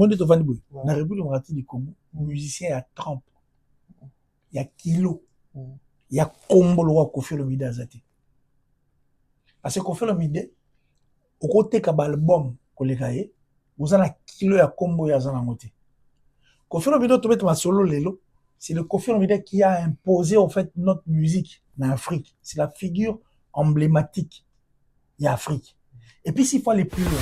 monde est au Vandiboui. Dans la République démocratique du Congo, musicien, il y a trempe, il y a kilo, il y a combo, le roi Kofi Olomide Azate. Parce que Kofi Olomide, au côté de l'album, vous avez un kilo de combo, il y a un côté. Kofi Olomide, tu mets solo lelo, c'est le Kofi Olomide qui a imposé en fait notre musique en Afrique. C'est la figure emblématique de l'Afrique. Et puis s'il faut aller plus loin,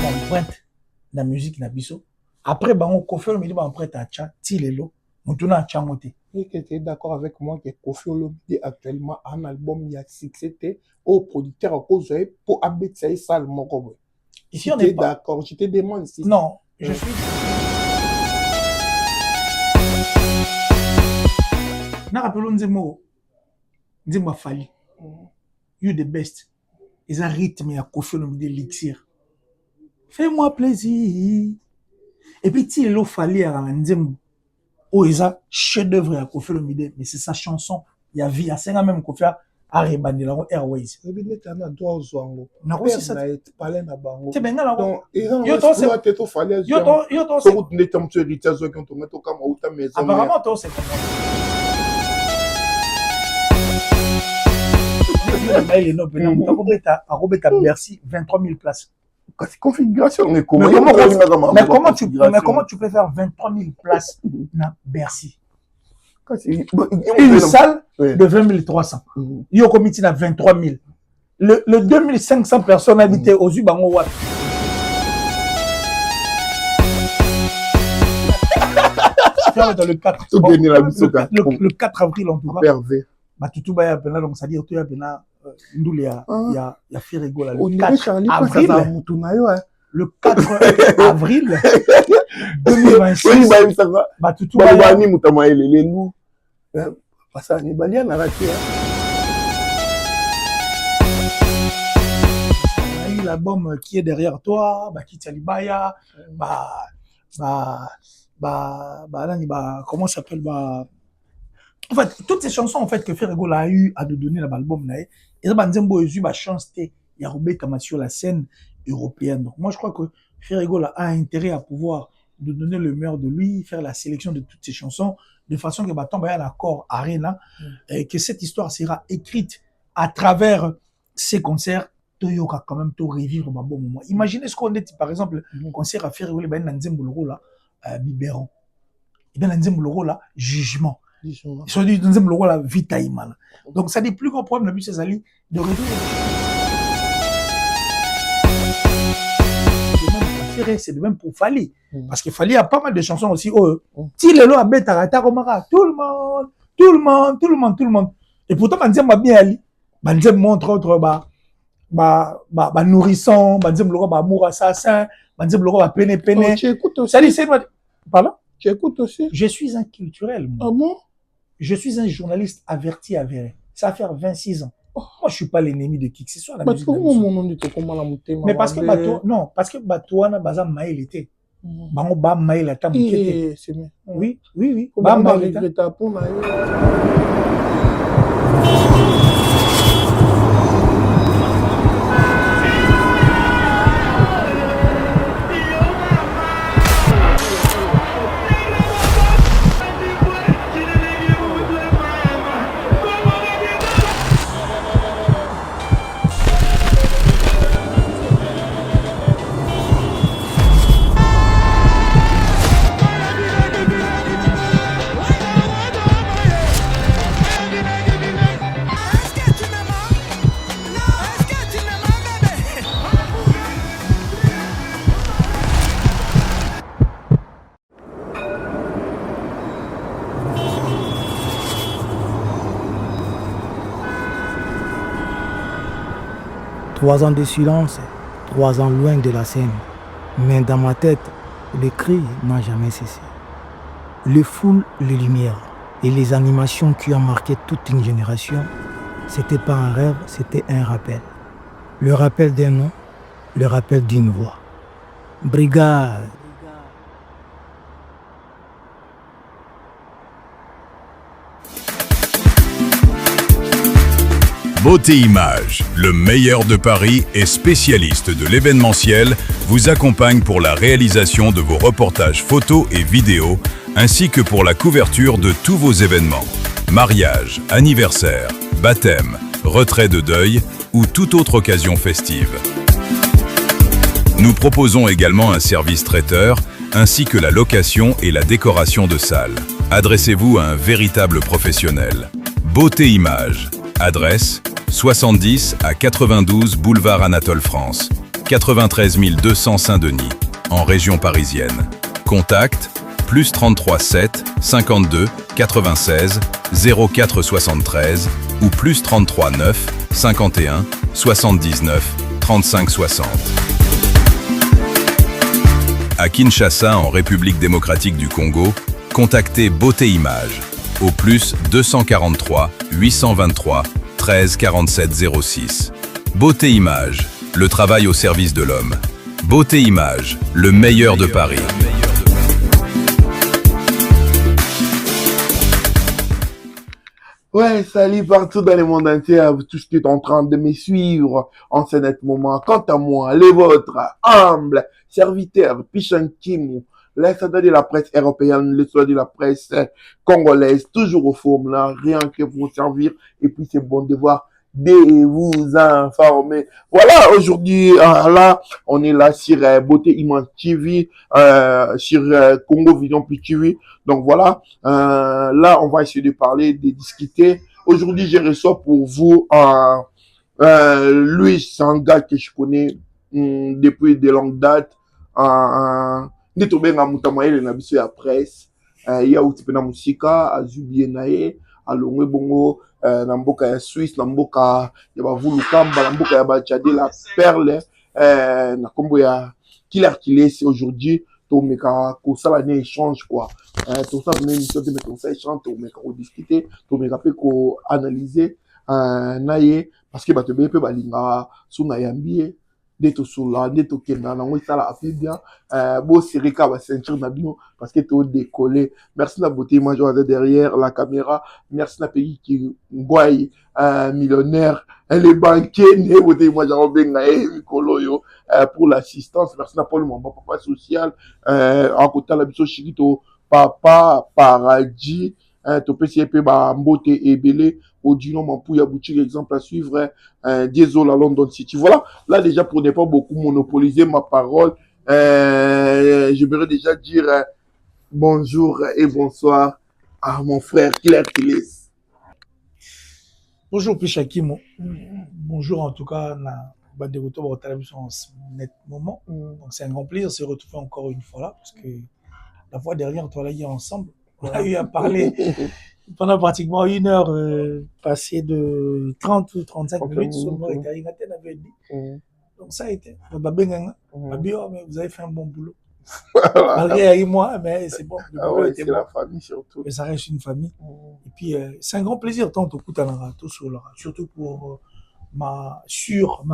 empreinte la musique na biso. Après bango Kofi Olomide ba empreinte à tcha ti lelo, mutuna à tcha moté. Et que tu es d'accord avec moi que Kofi Olomide actuellement un album il y a succès au producteur à cause pour abéter ça le moko. Ici on est d'accord, je te demande si non, je suis na rappelons Nzemo Fali. You the best. Ils ont rythme à Kofi Olomide l'élixir. Fais-moi plaisir. Et puis, il a fallu à Nzemo. Oh, ils ont chef-d'œuvre à Kofi Olomide, mais c'est sa chanson. Il y a vie. C'est quand même Kofi a rebandé la Airways. Et puis, il y a un droit aux Zouango. Non, c'est ça. C'est bien là. Donc, yo to apparemment, toi, c'est comme ça. Merci, 23 000 places. Configuration, mais comment tu peux faire 23 000 places dans Bercy? Une salle de 20 300. Il y a un comité de 23 000. Le 2500 personnes habitaient aux Ubango Watt. Le 4 avril, en tout cas. Tout baya pena donc ça dit autour pena ndule ya Ferrego là le 4 avril le 4 avril 2026 tout baya ni mutama elele nous passa ni balia na ratia l'album qui est derrière toi Kitalibaya comment ça s'appelle en fait, toutes ces chansons en fait, que Ferrego a eu à donner dans l'album, ils ont eu la chance de remettre sur la scène européenne. Donc, moi, je crois que Ferrego a intérêt à pouvoir de donner le meilleur de lui, faire la sélection de toutes ces chansons, de façon que tombe à l'accord Arena, et que cette histoire sera écrite à travers ces concerts. Toyoka quand même, to revivre un bon moment. Imaginez ce qu'on est, par exemple, un concert à Ferrego, Biberon. Et bien, là, jugement. Ils sont dit dans le rôle la vie taïmana. Donc ça dit plus grand problème depuis ces alliés de résoudre. C'est de même pour Fali parce que Fali a pas mal de chansons aussi. Si le lot a bête à Romara, tout le monde. Et pourtant Banzem va bien aller. Banzem montre autre nourrisson, Banzem le roi amour assassin, Banzem le roi peine. Ça dit c'est pardon. Tu écoutes aussi? Je suis un culturel. Moi. Ah bon? Je suis un journaliste averti, avéré. Ça va faire 26 ans. Moi, je ne suis pas l'ennemi de qui que ce soit. Mais parce que Bateau, on a besoin de maïl était. Bango ba maïl à ta mouquette. Oui. Ba maïl était pour maïl. Trois ans de silence, 3 ans loin de la scène. Mais dans ma tête, le cri n'a jamais cessé. Les foules, les lumières et les animations qui ont marqué toute une génération, c'était pas un rêve, c'était un rappel. Le rappel d'un nom, le rappel d'une voix. Brigade. Beauté Image, le meilleur de Paris et spécialiste de l'événementiel, vous accompagne pour la réalisation de vos reportages photos et vidéos, ainsi que pour la couverture de tous vos événements. Mariage, anniversaire, baptême, retrait de deuil ou toute autre occasion festive. Nous proposons également un service traiteur, ainsi que la location et la décoration de salles. Adressez-vous à un véritable professionnel. Beauté Image. Adresse 70 à 92 boulevard Anatole France, 93 200 Saint-Denis, en région parisienne. Contact +33 7 52 96 04 73 ou +33 9 51 79 35 60. À Kinshasa, en République démocratique du Congo, contactez Beauté Image au +243 823 13 47 06. Beauté Image, le travail au service de l'homme. Beauté Image, le meilleur de Paris. Ouais, salut partout dans le monde entier à vous tous qui êtes en train de me suivre en ce net moment. Quant à moi, les vôtres, humbles serviteurs, Pichankimou, les soldats de la presse européenne, les soldats de la presse congolaise, toujours au forme là, rien que pour vous servir. Et puis c'est bon de voir, de vous informer. Voilà, aujourd'hui, là, on est là sur Beauté Image TV, sur Congo Vision TV. Donc voilà, là, on va essayer de parler, de discuter. Aujourd'hui, je reçois pour vous Louis, c'est un gars que je connais depuis de longues dates. Netobenga mutamaele na biso ya presse. Ya utipe na musika, azubie na ye, alongwe bongo na mboka ya Suisse, na mboka ya bavulukamba, na mboka ya bachade la perle, na kombo ya Killer Kilesi. Aujourd'hui, tomeka kosala ne échange quoi. Tout ça une émission de mettre ça échange, tomeka ko discuter, tomeka pe ko analyser na ye parce que bato be pe balinga suna yambie d'être sur là, d'être au Kenya, on est là à faire bien. Bon, c'est Rika va ceinture n'abino parce que tu décollé. Merci la beauté major derrière la caméra. Merci la pays qui goye millionnaire, les banquiers, les beauté major benga mikoloyo pour l'assistance. Merci la Paul Mamba, papa social. En côté la biso chikito papa paradis. Tu peux essayer de mbote et belé. Odino Mampouya boutique exemple à suivre. Désolé à London City. Voilà. Là, déjà, pour ne pas beaucoup monopoliser ma parole, j'aimerais déjà dire bonjour et bonsoir à mon frère Claire Kiles. Bonjour Pichakimo. Bonjour en tout cas na bande de retour au télévision en ce net moment. Donc c'est un grand plaisir de se retrouver encore une fois là parce que la fois dernière on travaillait ensemble. On a eu à parler pendant pratiquement une heure passée de 30 ou 35 minutes sur moi et avait dit. Donc ça a été. Mais vous avez fait un bon boulot. Malgré moi, mais c'est bon. Le boulot était bon. La famille surtout. Mais ça reste une famille. Et puis c'est un grand plaisir tant au coup surtout pour ma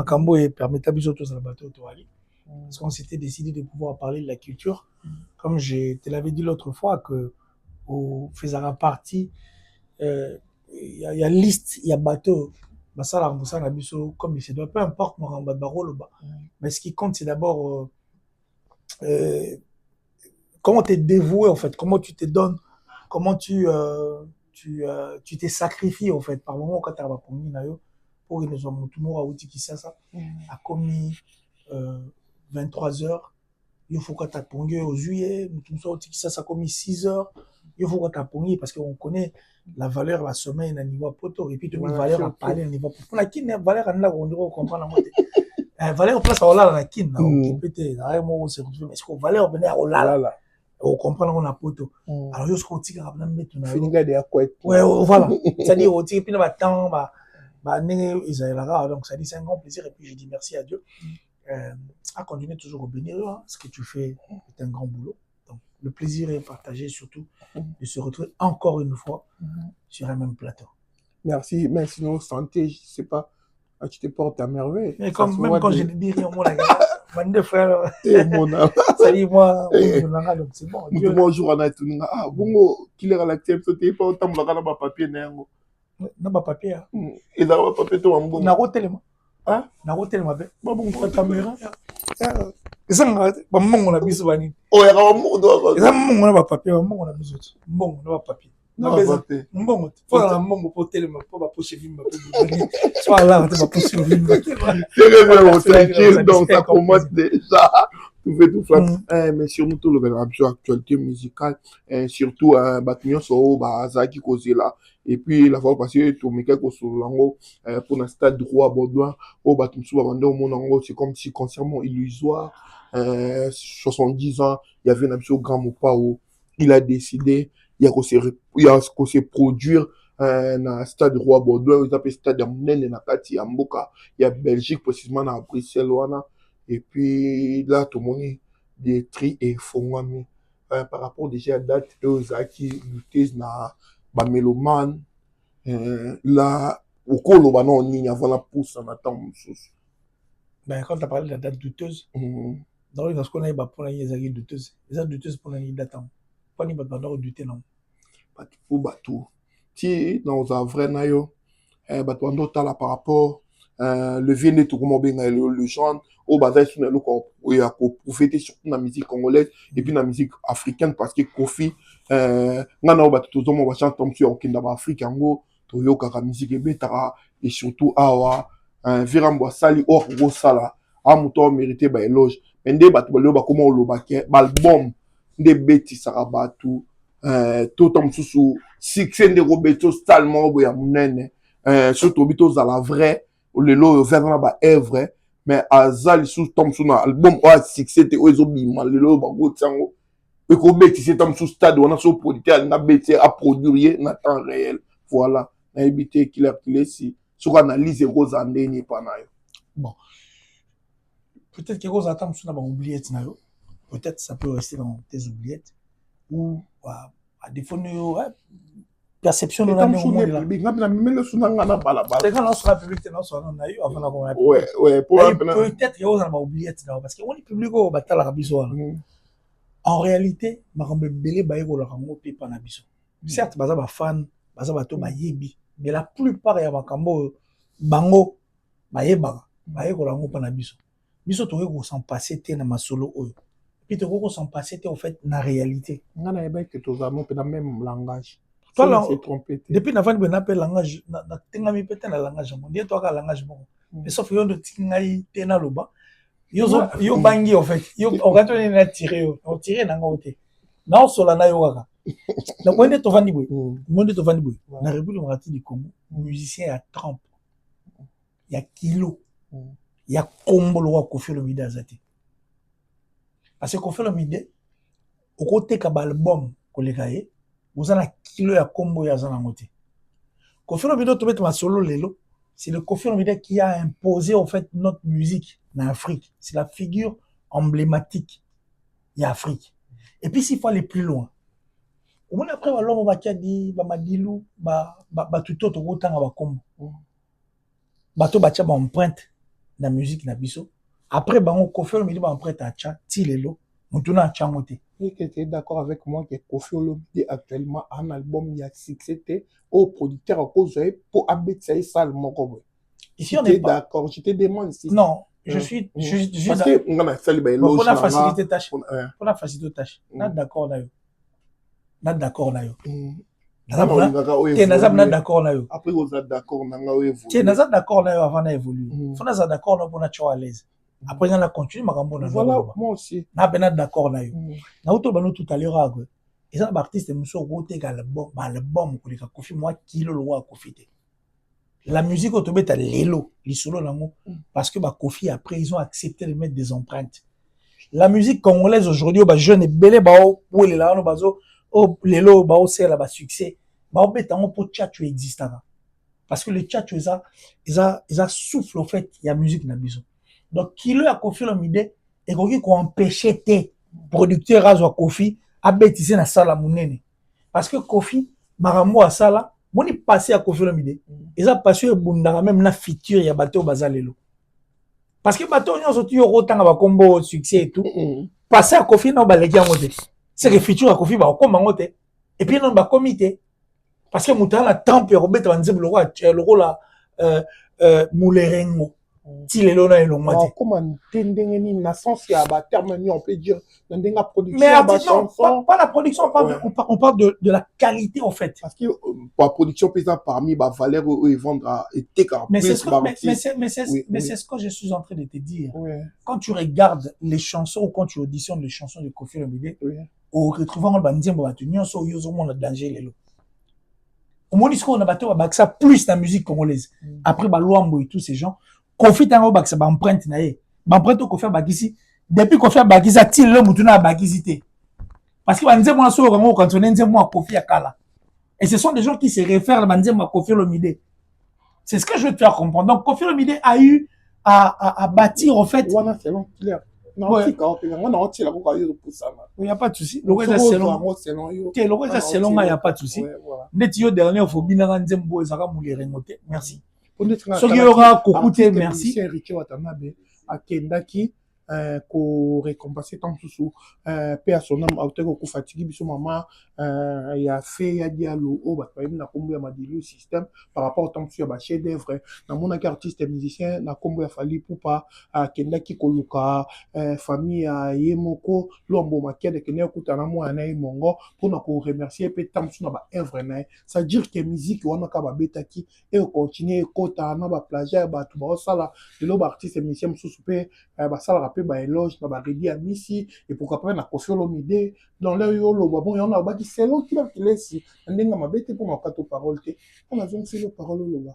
Cambo et permettable surtout sur le bateau Toali. Parce qu'on s'était décidé de pouvoir parler de la culture. Comme je te l'avais dit l'autre fois que au faisant partie il y a liste il y a bateau ça la biso comme il se doit peu importe moi mais ce qui compte c'est d'abord comment tu es dévoué en fait, comment tu te donnes, comment tu t'es sacrifié en fait par moment quand tu as pour que nous avons tout le monde qui ça a commis 23 heures. Il faut que tu aies au juillet, ça a commis 6 heures. Il faut que tu aies parce qu'on connaît la valeur, la semaine à niveau poto, et puis tu as une valeur à parler à niveau poto. On a qui une valeur à là, on doit comprendre la valeur place à là, la kin, peut-être, mais est-ce qu'on valeur venir à là, on comprend on a poto. Alors, je suis content de mettre une finiga de quoi. Ouais, voilà. C'est-à-dire, au type, puis temps, donc ça dit c'est un grand plaisir, et puis je dis merci à Dieu. À continuer toujours au bénir, hein. Ce que tu fais est un grand boulot. Donc, le plaisir est partagé surtout de se retrouver encore une fois sur un même plateau. Merci, mais sinon, santé, je sais pas, tu te portes à merveille. Mais comme, même quand je ne dis rien, moi, la bande de frères, ça dit moi, donc c'est bon. Bonjour, Anna, ah, bon, qu'il est à la tête, sauté, pas autant de papier, na ba papier et dans le papier to mbongo na rotelema hein na rotelema be ba bongo ba caméra ezanga ba mbongo na biso bani oh ya ka mbongo do eza mbongo na ba papier ba mbongo na biso mbongo na ba papier na beza mbongo faut na mbongo pour telema pour ba poche vimba pour soit là tu vas poche vimba donc ça commence déjà tout fait tout flat mais surtout tout le actualité musicale surtout batignon so ba zaki kozela et puis la fois passée tout meka ko sur lango pour un stade droit Baudouin au batumsu bando monango c'est comme si concernant illusoire 70 ans il y avait un absolu grand Mopao il a décidé il y a qu'on se produire na stade roi Baudouin ils appellent stade Amnene na kati ya mboka il y a Belgique précisément na Bruxelles wana et puis là tout le monde des tri et fongami par rapport déjà à date aux zaki lutez na ba mélomane là au colo ba non ni avant la pousse en attend mususu ben quand tu as parlé de la date douteuse dans ce qu'on a ba pour la yezaki douteuse les douteuse pour la datant pas ni ba douter non pas pour bateau ti dans un vrai nayo bateau ndota par rapport le vieil tout comment bien le genre au bazar sur le corps et à profiter surtout la musique congolaise et puis la musique africaine parce que Kofi ngana bateau tout monde va chanter comme sur Kinda Afrique ngo to yoka ka musique et betara et surtout awa virambo sali or go sala amuto mérité ba éloge ndé bateau ba comment lo ba album ndé beti sarabatu tout comme sous succès de Roberto Stalmo boya munene surtout bito za la vraie le lo vers ba œuvre mais azali sous tom sous na album o succès te ozo bima le lo ba go tsango e ko beti c'est tom sous stade on a so producteur na beti à produire na temps réel voilà na éviter qu'il a si sur analyse rose andeni pa na yo bon peut-être que rose attend sous na ba oubliette na yo peut-être ça peut rester dans tes oubliettes ou à défaut de perception de la peut-être que vous oublié parce que on est public au battle la en réalité certes baza ba fan baza bato ba yebi mais la plupart ya bakambo bango ba yeba ba yeko la ngo pa na biso biso to ko s'en passer té na masolo oyo puis to ko s'en passer té en fait na réalité ngana yeba que to za mo pe na même langage. Depuis la fin de l'appel langage, na tengami peut-être na langage mon Dieu toi ka langage bon. Mais sauf yo de tingai tena loba. Yo bangi en fait. Yo on va tenir na tirer, on tirer na ngote. Na on sola na yo kaka. Donc on est to vandi boy. Monde to vandi boy. Na République démocratique du Congo, musicien à 30. Il y a kilo. Il y a combo lo Koffi Olomide azati. Parce que Koffi Olomide au côté ka album ko le kaye vous avez un kilo ya combo ya zana ngote. Koffi Olomide to mettre ma solo lelo, c'est le Koffi Olomide qui a imposé en fait notre musique en Afrique. C'est la figure emblématique de l'Afrique. Et puis s'il faut aller plus loin. Au moins après l'homme va dit ba madilu ba tuto to kotanga ba combo. Bato ba tia ba empreinte na musique na biso. Après ba on Koffi Olomide ba empreinte a tia ti lelo, mutuna tia ngote. Et que tu es d'accord avec moi que Koffi Olomide actuellement un album il y a succès au producteur à cause pour abéter ça le moko. Ici on est d'accord, je te demande si non, je suis parce que on a fait le pour la facilité tâche pour la facilité tâche. Not d'accord là yo. Not d'accord là yo. Nazam d'accord là yo. Après vous êtes d'accord nanga évoluer. Tiens, nazam d'accord là yo avant d'évoluer. Faut nazam d'accord là pour na choix à l'aise. Après on a continué makambo na voilà moi aussi na bena d'accord na yo na auto bano tout à l'heure agwe et ça artiste muso roté ka album ko leka Koffi moi kilo lo wa Koffi te la musique au tobeta lelo lisolo nango parce que ba Koffi après ils ont accepté de mettre des empreintes la musique congolaise aujourd'hui ba jeune et belé ba o le la no bazo o lelo ba o c'est la ba succès ba o beta ngo po tchatcho existara parce que le tchatcho ça souffle en fait il y a musique na biso. Donc, qui lui a Koffi Olomide et qui empêché tes producteurs à Koffi à bêtiser na sala munene. Parce que Koffi, marambo à sala, mon est passé à Koffi Olomide. Ils ont passé bundara même na future ya bateau bazalelo. Parce que bateau ont sorti au temps à combo succès et tout. Passer à Koffi non ba legi ngote. C'est que future à Koffi ba comme ngote. Et puis non ba comité. parce que Moutana la tempe et Robert Banzem le rôle là Moulerengo. Tilelo na elongwa. Comment tendengeni na sens ya ba terme on peut dire dans la production. Mais non, pas la production, on parle de la qualité en fait. Parce que la production présente parmi bah valeur où ils vendent à été mais c'est ce que je suis en train de te dire. Ouais. Quand tu regardes les chansons ou quand tu auditionnes les chansons de Koffi Olomide, au retrouvant le bandiembo batunyo so yozo mon danger lelo. Au moins on a battu ça plus la musique congolaise. Après Baluambo et tous ces gens Koffi tango bakisa ba empreinte na ye. Ba empreinte ko Koffi bakisi depuis Koffi bakisa til le mutuna bakisité. Parce que banzembo na so rango quand on nzembo a Koffi akala. Et ce sont des gens qui se réfèrent à banzembo a Koffi Olomide. C'est ce que je veux te faire comprendre. Donc Koffi Olomide a eu à bâtir en fait. Wana selon clair. Non, c'est quand on a entier la pour ça. Il y a pas de souci. Le reste selon yo. OK, le reste selon il y a pas de souci. Net yo dernier faut binanga nzembo ezaka mulerengote. Merci. Ce qui aura coûté, merci. Ricky Watanabe a Kendaki ko récompenser tant sous paix à son âme auteur ko fatigué biso maman il a fait ya dialo o ba na kombo ya madili système par rapport au temps sur ba chef d'œuvre na mon artiste et musicien na kombo ya fali poupa Kendaki ko luka famille ya Yemoko lombo makede ke ne kuta na mo na mongo pour na ko remercier pe tant sur ba œuvre na ça veut dire que musique wana ka ba betaki et continuer kota na ba plagiat ba tout ba sala de l'autre artiste et musicien sous pe ba sala ba éloge na ba redi à Missy et pourquoi pas na Koffi Olomide dans leur yolo bon y en a ba qui c'est l'autre qui laisse ndenga mabete pour ma kato parole te on a donc c'est le parole loba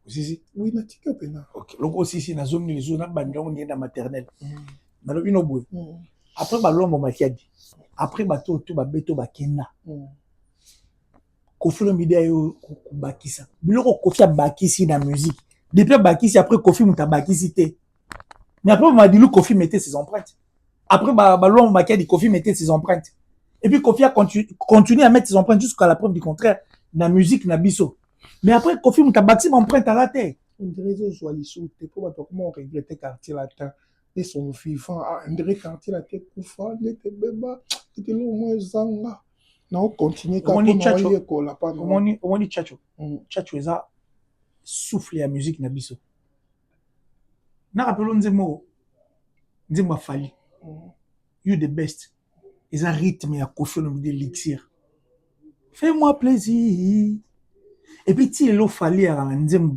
si oui na tiki opena OK loko si na zone les zones ba ndongo na maternelle na lo bino boy après ba lombo makiadi après ba to ba beto ba kena Koffi Olomide ayo bakisa biloko Koffi bakisi na musique depuis bakisi après Koffi muta bakisi te. Mais après, on m'a dit que Koffi mettait ses empreintes. Après, on m'a dit que Koffi mettait ses empreintes. Et puis, Koffi a continué à mettre ses empreintes jusqu'à la preuve du contraire. La musique, n'a biso. Mais après, Koffi m'a bâti mon empreinte à la terre. On dirait que je suis allé pour comment on regrettait quartier latin. Et son vivant, on dirait quartier latin, Koufa, n'était bébé, c'était le moins zanga. Non, on continue quand on dit Tchacho. On dit Tchacho. Tchacho, c'est ça. Souffler la musique, n'a biso. Na rappelons nzembo fali you the best ils a rythme ya Koffi Olomide l'élixir fais-moi plaisir et puis ti lo fali ya nzembo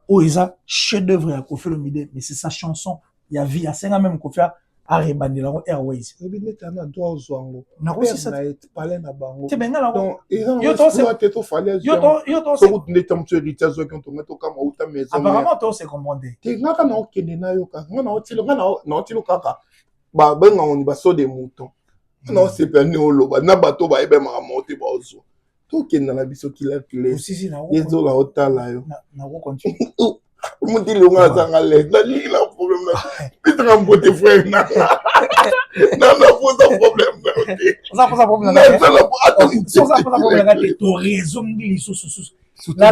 o isa chef d'œuvre ya Koffi Olomide mais c'est sa chanson ya vie a senga même Koffi a rebandela ko Airways et bien tana doit zwango na ko ça parler na bango te benga la donc yo to c'est to fali yo to c'est ko netam tu héritage zo quand on met au kama uta maison apparemment to c'est comprendre te ngaka na okende na yo ka ngana otilo ngana na otilo kaka ba benga on ba so de mouton na c'est perné au loba na bato ba ebe ma monter ba ozo to kende na biso kila clé si na yezo la otala yo na ko continue mon dit le nga zanga le na li la problème na peut-être un beauté frère na non pose un problème ça pose un problème ça pose un problème to raison ngi sous na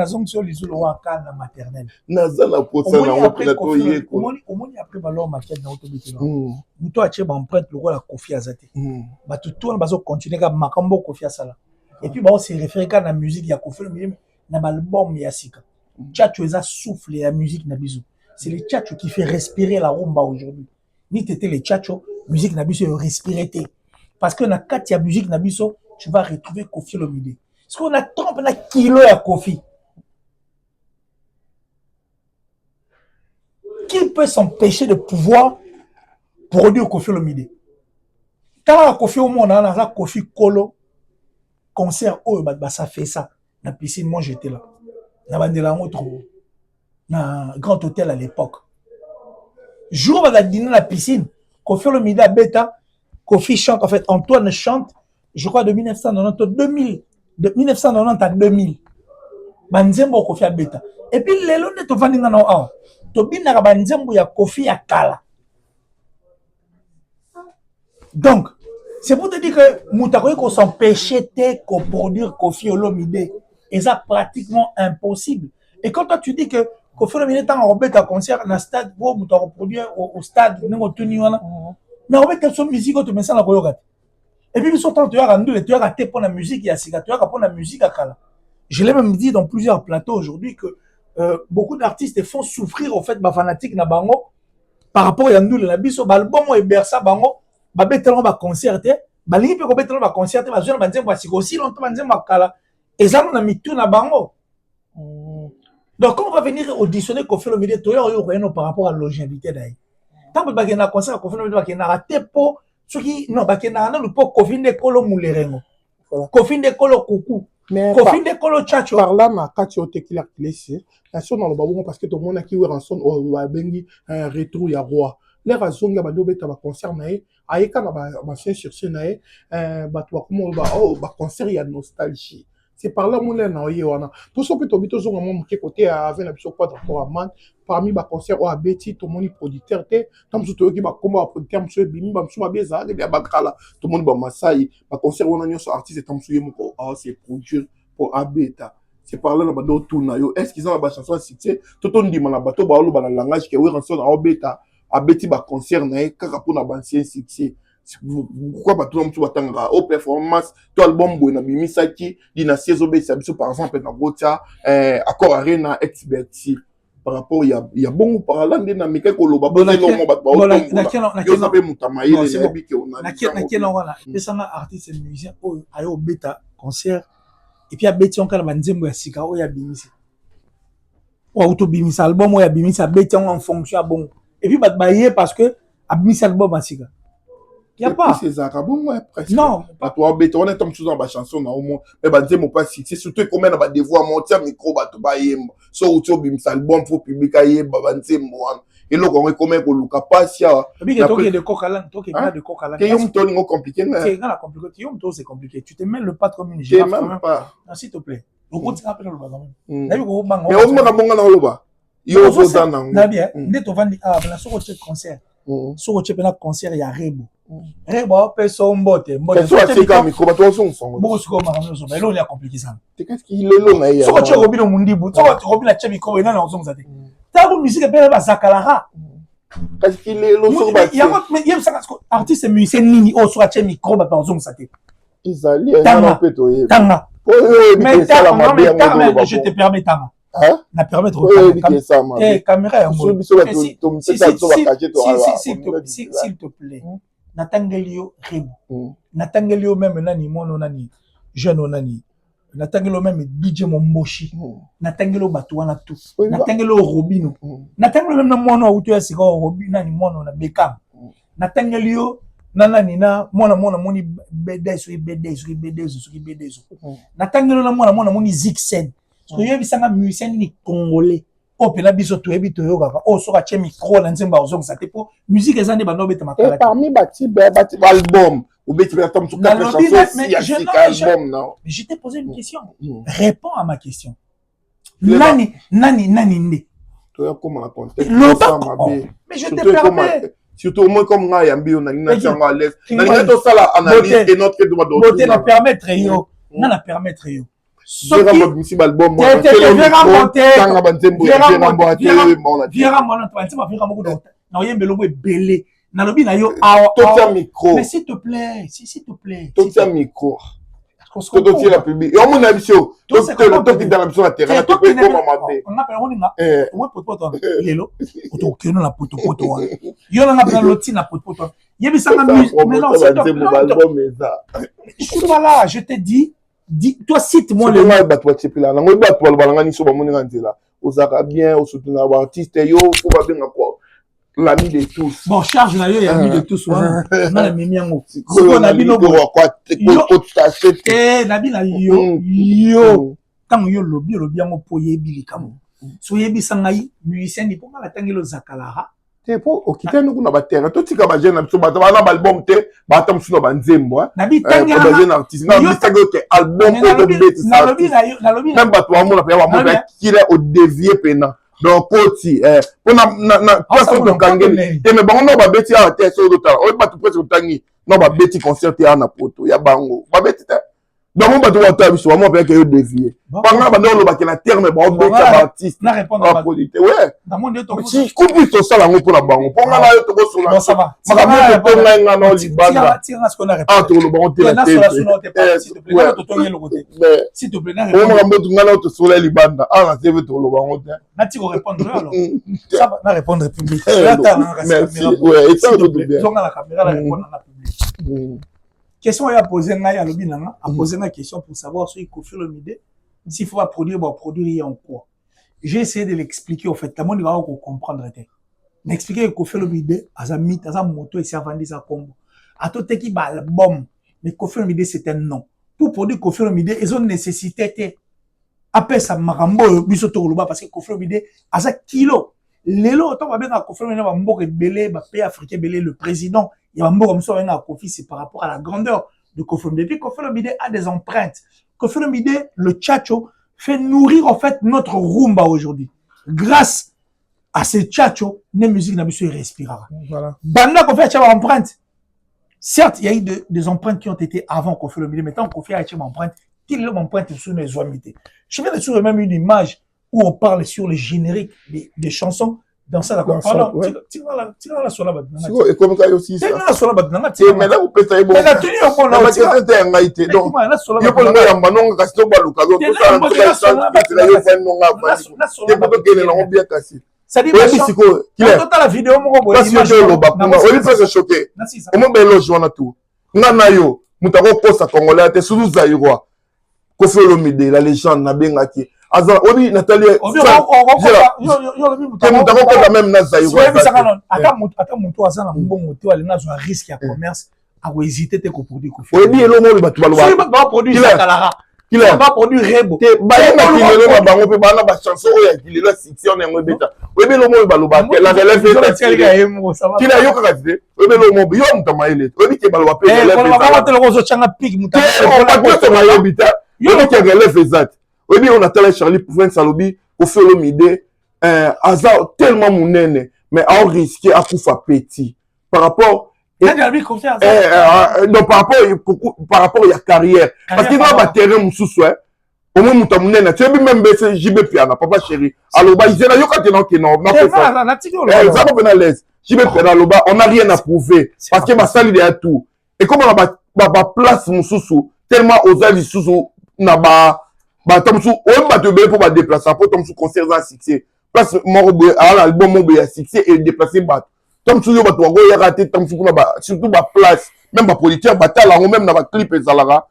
zong sur les jours wa kana maternelle na zana posa na opena to ye ko omoni après balo maquette na autobité muto ache ba empreinte le roi la Koffi azate ba tout bazo continuer ka makambo Koffi asala et puis ba on se référer ka na musique ya Koffi Olomide na album ya sika Tchacho eza souffle la musique na biso c'est le Tchacho qui fait respirer la rumba aujourd'hui ni tété le Tchacho musique na biso respirer té parce que na kati ya musique na biso tu vas retrouver Koffi Olomide parce qu'on a trop na kilo ya Koffi qui peut s'empêcher de pouvoir produire Koffi Olomide quand Koffi au monde on a Koffi Kolo concert oh bah ça fait ça na piscine moi j'étais là na bandela trop na grand hôtel à l'époque jour va dîner la piscine Koffi Olomide à bêta Koffi chante en fait Antoine chante je crois de 1990 2000 de 1990 à 2000 banzembo Koffi à bêta et puis lelo ne to vandi na no to binaka banzembo ya Koffi ya kala donc c'est pour te dire que Moutakoye qu'on s'empêchait de produire Koffi Olomide et ça pratiquement impossible. Et quand toi tu dis que Koffi Olomide est en robé ta concert dans le stade pour Moutakoye produire au stade mais on met quelle son musique tu mets ça la koyoka Et puis, ils sont en train de pour la musique, il y a Sika, pour la musique à Kala. Je l'ai même dit dans plusieurs plateaux aujourd'hui que beaucoup d'artistes font souffrir au fait ma fanatique na bango par rapport à Yandoul la biso balbum et bersa bango ba betelon ba concerter ba lingi pe ko betelon ba concerter ba zona ba nzembo asiko aussi longtemps ba nzembo kala et ça on a mis tout na bango. Donc quand on va venir auditionner Koffi Olomide to yo rien par rapport à longévité d'ailleurs. Tant que ba na concert Koffi Olomide ba na raté po ceux qui non ba na le po Koffi Ndekolo Mulerengo. Koffi Ndekolo Kuku. Mais Koffi Ndekolo Chacho. par là ma kati otekila klesi nation dans le babongo parce que tout le monde qui ranson o bengi un retour ya roi les raisons ya bado beta ba concert nae ayeka na ba chien sur scène nae bato comme ba concert ya nostalgie c'est par là mon na oye wana pour ça peut obito zo mon ke côté avec la biso quoi rapport à man parmi ba concert o abeti to moni producteur te tam so to ki ba komba producteur monsieur bimi ba msuma beza de ba kala tout le monde ba masai ba concert wana nyoso artiste tam so yemo ko c'est produire pour abeta. C'est par là que nous tournons. Est-ce qu'ils ont la chanson citée? Tout le monde dit que bateau ba olo ba langage que oui rançon na obeta abeti ba concert na kaka pour na ancien succès. Pourquoi bateau na mtu batanga au performance to album bo na bimisaki dina saison be sabiso par exemple na Gotia accord arena expertise par rapport il y a bon par là ndena meka ko loba ba no mo ba ba yo sabe mutamaye le bi ke on a na kena wana pesanga artiste et musicien o ayo beta concert. Et puis, il y a Bétion qui a dit Sika, il y a Bimisi. Ou auto Bimisi, album, il y a Bimisi, Bétion en fonction, bon. Et puis, il y a parce que, il y a Bimisi, album, à Sika. Il n'y a pas. C'est ça, bon, ouais, presque. Non. Pas toi, Bétion, on est comme dans la chanson, au moins. Mais, bah, dis-moi pas si, c'est surtout combien on va devoir monter un micro, bah, tu vas y aller. So, auto Bimisi, album, faut publier, bah, dis-moi. Et là, on recommence pour le capacité. Mais il y a de coca-lan, de coca-lan. C'est compliqué. C'est compliqué. Tu te mets le pas comme une girafe. Même pas. Non, s'il te plaît. Donc, on tient à peine le bas. Mais on m'a dit que il y a un concert. Dès que tu vas dire, ah, ben, sur le concert. Sur le concert, il y a Rebo. Rebo, peut son botte. C'est comme micro, bah, toi, son son. Bon, c'est comme un mais là, on a compliqué ça. Qu'est-ce qu'il est long, là? Sur le Robin au Mundibu, sur le Robin la Tchemiko, et là, on s'en zate. T'as une musique qui est Zakalara. Parce qu'il est long sur il y a un artiste musicien Nini, oh, sur la micro, bah, on s'en zate. Ils allaient un peu toyer. Tanga. Mais Tanga, je te permets Tanga. Hein? Na permettre caméra s'il te plaît. Natangelio Rebo. Natangelio même nani mono nani jeune nani. Natangelo même DJ Momboshi. Natangelo Batouana tout. Natangelo Robino. Natangelo même mono auto ya sika Robino nani mono na Beckham. Natangelo nanani na mona moni BDS. Natangelo na mona moni Zixen. Parce que yebisanga musicien ni congolais. Oh pena biso to ebi to yoga. Oh soka che micro na nzemba ozong sa te po musique ezande bando beta makala. Et parmi bati album ou beti ba tam sur quatre chansons album non. Mais je t'ai posé une question. Réponds à ma question. Nani ndi. Toi comment raconter ça mais je te permets. Surtout moi comme nga yambi on a une nation à l'aise. Na nga to sala analyse et notre droit d'auteur. Beauté na permettre yo. Na permettre yo. Viera album mais s'il te plaît tout un micro tout la public et on mon avis tout dans la mission à terrain tu peux comment m'appeler on appelle on moi poto lelo poto keno na poto yo na ngapela loti na poto yebisanga mais non c'est album ça voilà je te dis toi cite-moi le nom batwa tshepela nango batwa balanga niso ba moninga nzela ozaka bien osoutenir ba artiste yo ko ba benga quoi l'ami de tous bon charge na yo ya ami de tous wana na la mimi yango siko na bino quoi ko t'acheter na bina yo tant yo lobi yango po yebi likamo so yebi sangai musicien ni ponga la tangelo Zakalara po okita nuku na batera to tika ba jeune biso ba na album te ba tam sino ba nzembo na bitanga ba jeune artiste na bitanga ke album ko beti na lobi même ba to amona pe ba mo ba kile au dévier pena donc koti pour na place to kangeli te me bango no ba beti a te so do ta o ba to presse tangi no ba beti concert ya na poto ya bango ba beti te Donc, on va devoir taper sur moi, que dévier. Pendant que la terme, on va artiste. Na répondre à ouais. dans mon Dieu, Si, coupe tout ça, on pour la banque. Pour la bon, ça va. Ma caméra est pas là, non, Libanda. Tire ce qu'on a Ah, répondu. tout le monde, t'es là. S'il te plaît, s'il te plaît, na On va mettre un autre sur la Libanda. Ah, c'est tout le monde. na tire répondre alors. Ça va, na répondre public. Merci. Ouais, et ça, tout bien. Donc, la caméra, la répondre à la public. Question à poser à l'obinanga, à poser une question pour savoir si Koffi Olomide, s'il faut produire, bon, produire en quoi. J'ai essayé de l'expliquer, en fait. La monde va comprendre. M'expliquer que Koffi Olomide, à sa mythe, à sa moto, et à vendre sa combo. À tout qui bat l'album. Mais Koffi Olomide, c'est un nom. Pour produire Koffi Olomide, ils ont nécessité, après ça, marambo, bisoto, parce que Koffi Olomide, à sa kilo. Lelo, on va bien à Koffi Olomide, va belé, pays africain, belé, le président. Il y a un mot comme ça, on a Koffi, c'est par rapport à la grandeur de Koffi Olomide. Puis Koffi Olomide a des empreintes. Koffi Olomide, le tchatcho, fait nourrir en fait notre rumba aujourd'hui. Grâce à ce tchatcho, nos musiques n'a plus respirera. Voilà. Banda Koffi a des empreintes. Certes, il y a eu des empreintes qui ont été avant Koffi Olomide. Maintenant, Koffi a des empreintes. Quelle est l'empreinte sur les oiseaux? Je viens de trouver même une image où on parle sur le générique des chansons. Dans ça, d'accord. Alors, tire la sur la bas. Et comme ça aussi ça. Tire la sur la bas. Mais là, vous pouvez bon. Mais la tenue au fond, là, c'est un haïté. Donc, il y a pas le moyen, non, restons pas le cadeau. Tout ça, bien cassé. Ça dit, la vidéo, on est choqué. On est logé en tout. Nanayo, Moutaro Kosa Congolais, t'es sous Zaïrois. Koffi Olomide, la légende, n'a bien acquis. Azan, Obi, Nathalie, même Nazaïrois. Attends, mon toit, ça, bon moto, elle n'a un risque à commerce, à hésiter, t'es produit Koffi. Oui, il est le mot, tu vas le voir. Produire Sakalara. Il va produire Rebo. chanson, il est là, si on est un bêta. Oui, mais le mot, la relève est qui n'a eu qu'à dire. Oui, mais le mot, il y a un tamaïle. Oui, qui est baloua. Il y a un relève exact. Oui, on a télé Charlie pour faire Salobi, Koffi Olomide, hasard tellement mounene, mais on risqué à coup petit. Par rapport. Donc, par rapport à la carrière. Parce qu'il va battre un sous-souhait. Au moins, mounene, tu as même baissé JB Piana, papa chéri. Alors, bah, il y a un yoka qui non, on a fait ça. Ça va venir à l'aise. JB Piana, on n'a rien à prouver. Parce que ma salle, il y a tout. Et comme on a place mon sous-sous, tellement aux ailes sous-sous, n'a pas. Bah comme ça on va te payer pour me déplacer pour comme ça concert à succès place mon album mon à succès et déplacer bat comme ça yo ba to go raté comme ça surtout ba place même ba producteur ba tala même na ba clip ezalara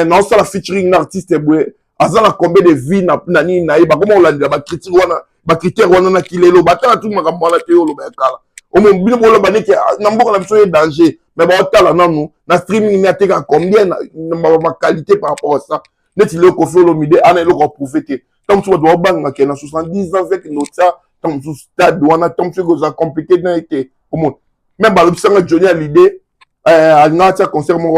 non ça la featuring artiste boy azala combien de vie na ni na ba comment on l'a ba critique wana ba critère wana na kilelo ba tala tout makambo na te yo lo ba kala o mon bino bolo ba ne ke na mboka na biso ye danger mais ba tala nanu na streaming na te ka combien ma qualité par rapport à ça. Net il est Koffi Olomide, on est le reprouvé que tant que tu dois bang na 70 ans avec notre ça, tant que stade on a tant que vous a compliqué dans été au monde. Même ba l'option Johnny à l'idée à n'atia concert mon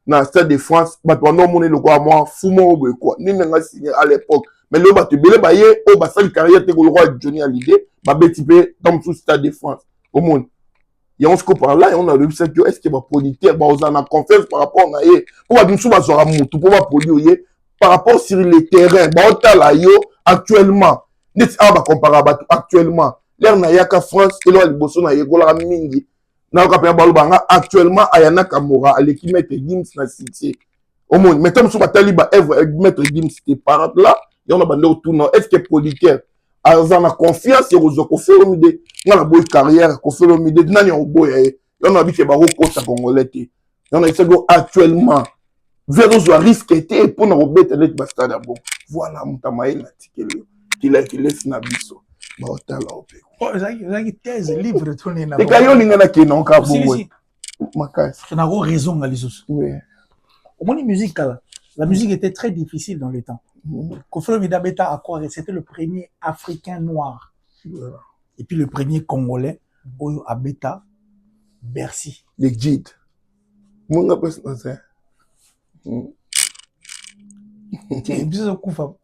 na stade de France, ba toi non monnaie le quoi moi fou mon quoi. Ni n'a signé à l'époque. Mais le ba te belé ba yé au ba sa carrière te le roi Johnny à l'idée, ba bétipé tant que stade de France au monde. Et on se compare là et on a le fait que est-ce que va producteur ba on a confiance par rapport à yé. Pour ba dinsu ba sera mutu pour ba produire par rapport sur les terrains, actuellement, actuellement, l'air na yaka France, et là, le bosso na yegola mingi, na kapya balubanga, actuellement, ayana kamora, l'équipe mettre Gims na cité. Au monde, mais comme sur ma taliba, mettre Gims, c'était par là, et on a bandé autour, non, est-ce que producteur, a confiance, et aux Koffi Olomide, dans la bonne carrière, Koffi Olomide, n'a rien au boy, et on a vu que Baroko, ça congolais, et on a essayé actuellement, vers nos risques était pour nous remettre les bastards bon voilà mutamaïla tikelo qui laisse na biso ba otala ope zaki thèse livre tourner na et kayo lingana ki non ka bon makas na raison à l'isusu oui au moins musique là la musique était très difficile dans le temps Koffi Olomide Beta à quoi c'était le premier africain noir et puis le premier congolais au Beta Bercy les guides mon gars ça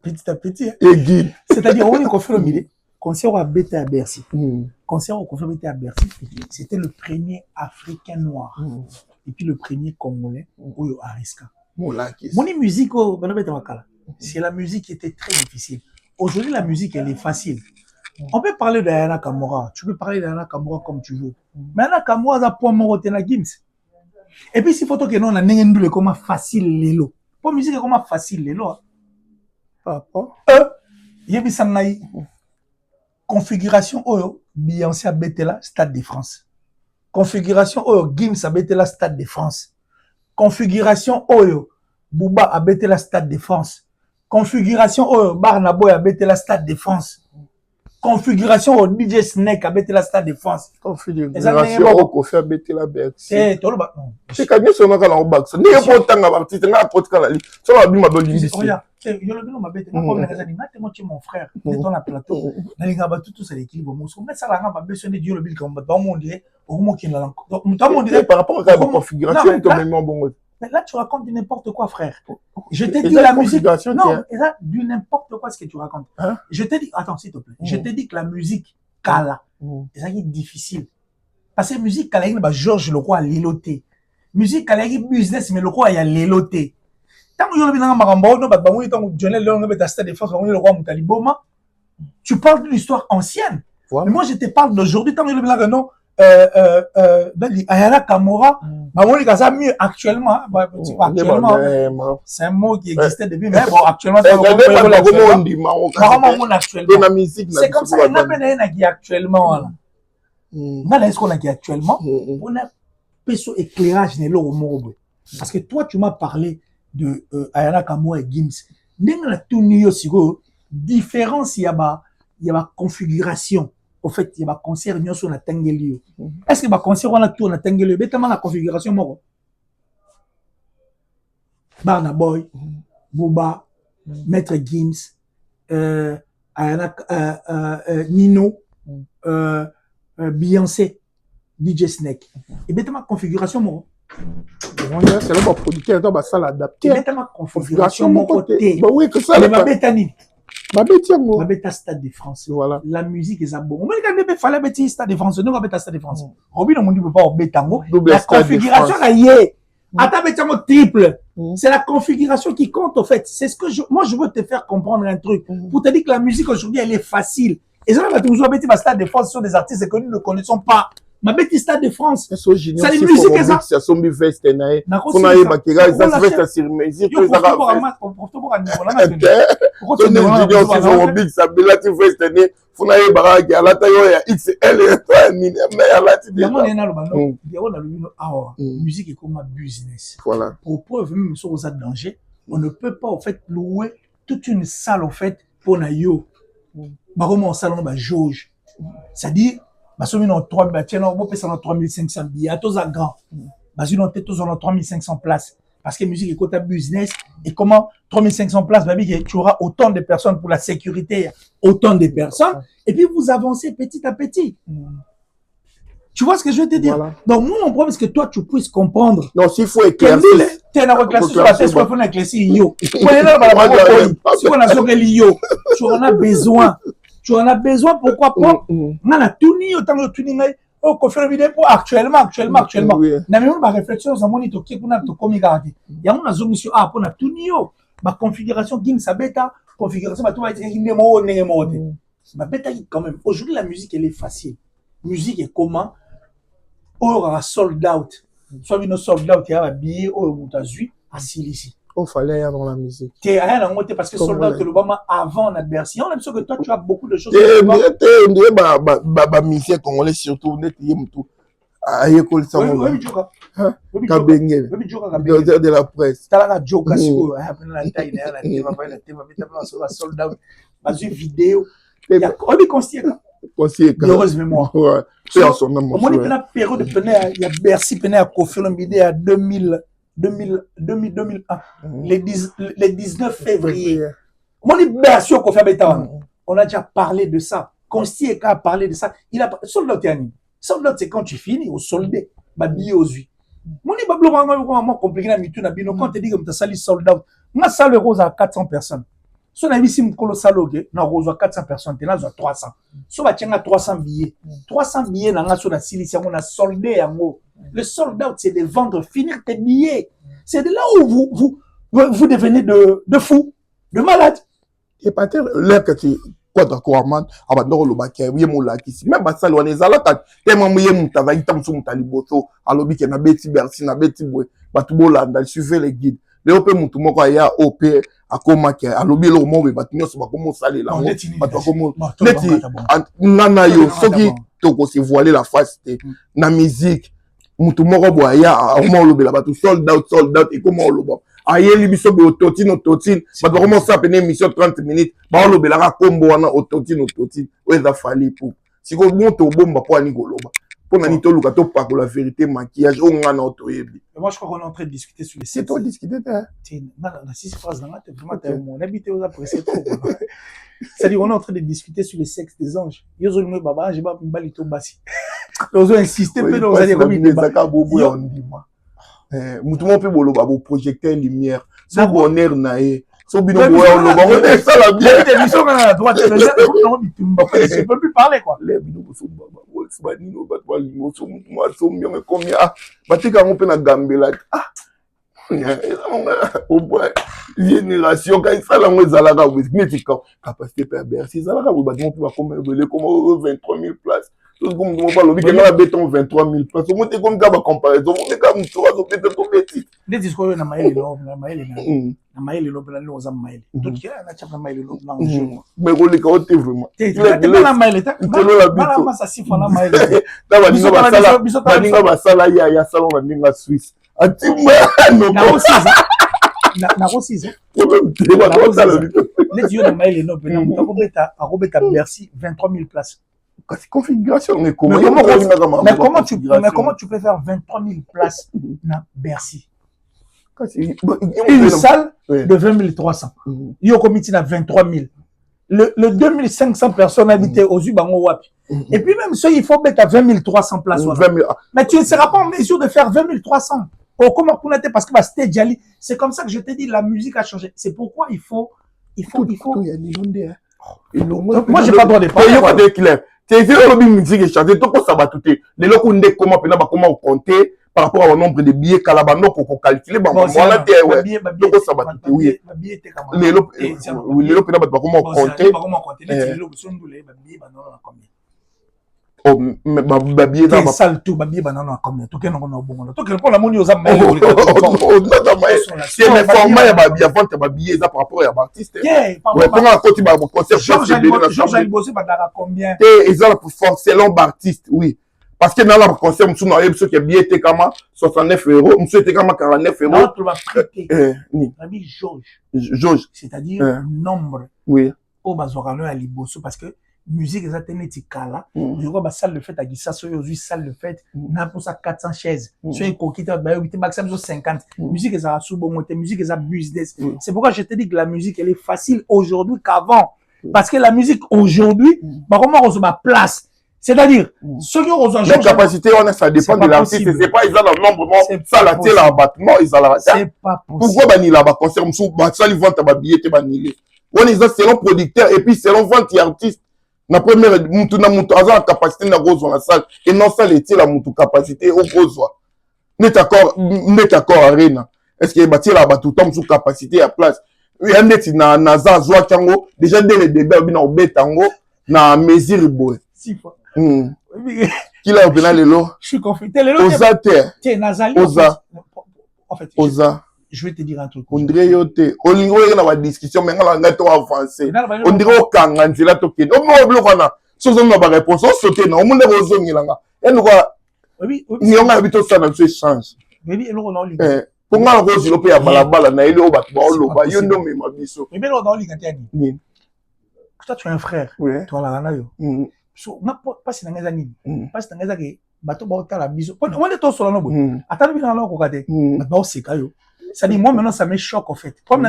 petit à petit. Et c'est-à-dire, on est Koffi Olomide, concert à Beta à Bercy. Concert au Koffi Olomide à Bercy, c'était le premier Africain noir. Et puis le premier Congolais, Oyo Ariska. Moni musique, c'est la musique qui était très difficile. Aujourd'hui, la musique, elle est facile. On peut parler d'Ayana Kamura. Tu peux parler d'Ayana Kamura comme tu veux. Mais Ayana Kamura, ça pour moi, c'est Gims. Et puis, si photo que nous, on a n'engagé comment facile l'élo. Pour musique, comment facile l'élo. Papa. Yebi Samnaï. Configuration, oh, Beyoncé a bêté la Stade de France. Configuration, oh, Gims a bêté la Stade de France. Configuration, oh, Booba a bêté la Stade de France. Configuration, oh, Barnaboy a bêté la Stade de France. Configuration, oh, DJ Snake a bêté la Stade de France. Configuration, oh, Kofi a bêté la Bercy. Eh, tout le monde. C'est quand même son accord en bas. Ce n'est pas autant d'artistes, n'a pas autant de ça va bien ma bonne ligne. Regarde, je le dis, ma bête, mon frère, dans la plateau, dans les gars, tout ça, l'équilibre, mais ça, la rame, besoin de Dieu, le bill, comme dans mon dirait, au moment qu'il a l'encore. Par rapport à la configuration, comme même bon. Mais là, tu racontes du n'importe quoi, frère. Je t'ai dit la musique. Non, et là, du n'importe quoi ce que tu racontes. Hein? Je t'ai dit, attends, s'il te plaît. Je t'ai dit que la musique, Kala, c'est ça qui est difficile. Parce que la musique, Kala, il y a Georges Leroy à l'éloté. Musique, Kala, il y a business, mais le roi, il y a l'éloté. Tant que tu parles d'une histoire ancienne. Mais moi, je te parle d'aujourd'hui. Tant que non, Ayana Kamura, c'est mieux actuellement. C'est un mot qui existait depuis, mais bon, actuellement, c'est comme ça, il n'y a pas actuellement. On a ce qu'on a actuellement. On a un éclairage. Parce que toi, tu m'as parlé de Ayana Kamura et Gims. Différence, il y a ma configuration. Au fait, il y a un concert sur la Tengelio. Est-ce que le concert on a tout na Tengelio? Bétalement la configuration moro. Barna Boy, Booba, Maître Gims, Nino, Beyoncé, DJ Snake. Et bétalement configuration moro. C'est là mon producteur dans ma salle adaptée. Bétalement configuration moro. Bah oui que ça. Mais ma bétani. Ma bête Stade de France. Voilà. La musique est bon. On va regarder fallait bêter Stade de France. Nous on va Stade de France. Robin on dit pas bétango. La configuration là yé. Attends bétango triple. C'est la configuration qui compte au fait. C'est ce que moi je veux te faire comprendre un truc pour te dire que la musique aujourd'hui elle est facile. Et ça va toujours bêter Stade de France sur des artistes que nous ne connaissons pas. Ma bête Stade de France. C'est la musique que ça. C'est son veste nae. On a eu Bakira, ça se fait sur mesure que ça va. Musique est comme un business. Voilà. Pour preuve même sur aux danger, on ne peut pas en fait louer toute une salle en fait pour nayo. Bah comment salon bah jauge. C'est-à-dire parce que nous avons 3500 billets, à tous à grand. Parce que nous avons 3500 places. Parce que la musique est côté business. Et comment 3500 places, tu auras autant de personnes pour la sécurité, autant de personnes. Et puis vous avancez petit à petit. Tu vois ce que je veux te dire? Voilà. Donc, moi, mon problème, c'est que toi, tu puisses comprendre. Non, s'il faut éclaircir. Tu es éclairci sur la tête, il faut éclaircir yo. Si on a besoin. Tu en as besoin, pourquoi pas? On a tout ni autant de tout ni oh qu'on fait une vidéo pour actuellement. Na même ma réflexion ça moni to qui qu'on a to comme garder. Il y a mon zoom sur pour na tout ni yo. Ma configuration Gims sa bêta, configuration ba tout va être une mo ma bêta quand même. Aujourd'hui la musique elle est facile. Musique est comment? Oh a sold out. Soit une sold out il y a billet au Moutazui à Silisi. Il fallait y avoir dans la musique. Tu es rien en monté parce que soldat de l'Obama avant la Bercy. On a l'impression que toi tu as beaucoup de choses. Tu musicien congolais surtout net tout. Aïe kol ça mo. Oui, Joka. Kabengel. De la presse. Tu as la Joka sur la taille la la soldat. Basé vidéo. Il y a quoi heureuse mémoire. Ouais. C'est en son nom. Au moins il y a une période de penait il y a Bercy penait à confirmer vidéo à 2001, les 19 février. On a déjà parlé de ça. Consti a parlé de ça. Il a soldat, c'est quand tu finis au soldé, billet aux yeux. Mon n'est pas compliqué na mitu na bino quand tu dis que tu as sali soldat. Moi salle rose à 400 personnes. Si on a vu si mon salogue, na rose à 400 personnes, tu as 300. Si on a 300 billets, 300 billets dans la sur la Silicie, on a soldé en haut. Le sold out, c'est de vendre, finir tes billets. C'est de là où vous devenez de fous, de malades. Et pas l'air que tu quoi d'accord man abandon le bac oui mon lac ici même pas ça on est là tellement moyen mutava itam so mutali boto alobi ke na beti bersi na beti boy batu bolanda suivez les guides le ope mutu moko ya op akoma ke alobi lo mo be batu nyoso bakomo sale la batu bakomo neti nana yo soki toko se voiler la face na musique mutu moko bo ya o mo lobela batu sold out et comment on lobo ayeli biso be ototine bato commencer à peine émission 30 minutes ba lo belaka kombo wana ototine oza fali pour siko monto bomba po ani goloba po nani to luka to pako la vérité maquillage o ngana otoyebi. Moi je crois qu'on est en train de discuter sur les c'est toi discuter la 6 phrases dans la tête vraiment mon habité aux appréciés trop. C'est-à-dire on est en train de discuter sur le sexe des anges. Yozo le baba j'ai pas balito basi. Ozo insister peu dans les comme il zaka bobo on dit moi. Mutu mo pe bolo ba bo projecteur lumière so bonheur na e so bino bo on lo ba on ça la bien des missions à la droite je peux plus parler quoi les bino bo so baba wolf ba nino ba to limo so mutu mo so mi me comme ah batika mo pe na gambela au bois génération quand ça la mo zalaka with metika capacité per Bercy zalaka bo ba mo pe ba comme 23 000 places. Tout comme on parle, on a béton 23 000 places. On monte comme ça, comparaison. On est comme ça, on peut être petit. Les discours na maïli na maïli lo bela lo za maïli. Tout qui a na chapa maïli lo na jeu. Mais on les compte vraiment. Tu la maïli ta. Mala ça si fona maïli. Ta ba ninga ba sala ya salon na ninga Suisse. Atima no. Na aussi ça. Les yeux na maïli no bela ta kobeta Bercy 23 000 places. Configuration, mais comment tu peux faire 23 000 places dans Bercy? Une salle de 20 300. Il y a comité à 23 000. Le 2500 personnes habitées aux Ubango Wapi. Et puis même ça, il faut mettre à 20 300 places. Mais tu ne seras pas en mesure de faire 20 300. Oh, comment on était parce que c'est comme ça que je t'ai dit, la musique a changé. C'est pourquoi il faut. Moi, j'ai pas le droit de parler. C'est le musique est changé, tout ça va tout. Les locaux ne comment compter par rapport au nombre de billets calabano pour calculer. Bon, voilà, tout ça va tout. Oui. Les locaux comment compter. Oh, mais babier dans ma salle tout babier banana comme tout qu'un on a bon tout que pour la monnaie aux amis c'est le format ya babier avant ta babier ça par rapport à l'artiste ouais pendant côté ba concert Georges Alibosé badara combien et ils ont pour forcer selon artiste oui parce que dans la concert monsieur na yeb ce qui est billet était comme 69 €, monsieur était comme 49 €. Non tu vas prêter babier Georges c'est-à-dire nombre oui au bazorano à Liboso parce que musique est aténétikala je vois ba salle de fête à Gissa so yo salle de fête na pour ça 400 chaises so un coquita ba 8 maximum 50 musique est à sous monter musique est à business c'est pourquoi je te dis que la musique elle est facile aujourd'hui qu'avant parce que la musique aujourd'hui ba comment on se bat place c'est-à-dire ceux qui ont la capacité on a ça dépend de l'artiste c'est pas ils ont le nombre ça la télé abattement ils ont la c'est pas possible pourquoi ba ni là ba concert msou ba ça ils vont ta ba billet te ba ni on est selon producteur et puis selon vente artiste. La première, mutu na mutu, a la capacité na gozo la salle, et non ça l'été la mutu capacité au gozo. N'est d'accord, arena. Est-ce qu'il y a bâti la batu tom sous capacité à place? Oui, un net na za zoa tango, déjà dès le début, on a obé tango, na mesure boy. 6 fois. Qui l'a obéna le lot? Je suis confité, le lot. Oza terre. Tiens, Nazali. Oza. En fait, Oza. Je vais te dire un truc. On dirait yote. On dirait dans la discussion, mais on a avancé. On dirait au Kangan, c'est là tout qui. On m'a oublié qu'on a. Sans on n'a pas réponse. On saute non. On m'a dit aux hommes là. Et nous quoi? Oui. Ni on a habité ça dans ce échange. Oui, et nous on a eu. Pour moi, on va se à balabala na ile au bat ba olo ba yo ndo me mabiso. Mais on a eu quand toi tu es un frère. Toi la rana yo. So na pas si na ngeza nini. Pas si na ngeza ke bato ba otala biso. On est tous sur la no boy. Attends bien là ko kade. Ba o seka yo. Ça dit moi maintenant ça me choque en fait comme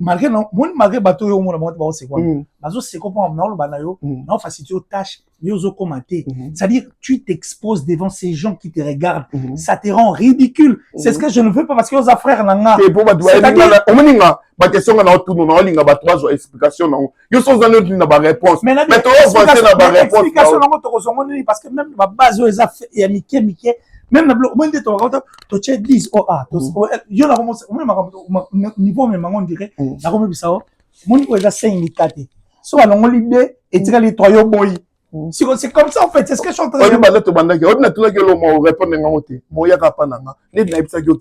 malgré non malgré bateau yo mon ba c'est quoi bazo c'est quoi pour non le banayo non faciliter aux tâches yo commenter c'est à dire tu t'exposes devant ces gens qui te regardent ça te rend ridicule c'est ce que je ne veux pas parce que aux frères nanga c'est pour ba on meninga ba question na tout non linga ba trois explications non yo sont en na ba réponse mais toi avancer na ba réponse explication non to ko parce que même ba base yo eza ya mike Même na bloc, moi, tu tu 10, oh, ah, yo, la commence, niveau, même, on dirait, la commence, ça, mon niveau, est 5 4. Soit l'idée, et tu as les 3 boy. C'est comme ça, en fait, c'est ce que je suis en train de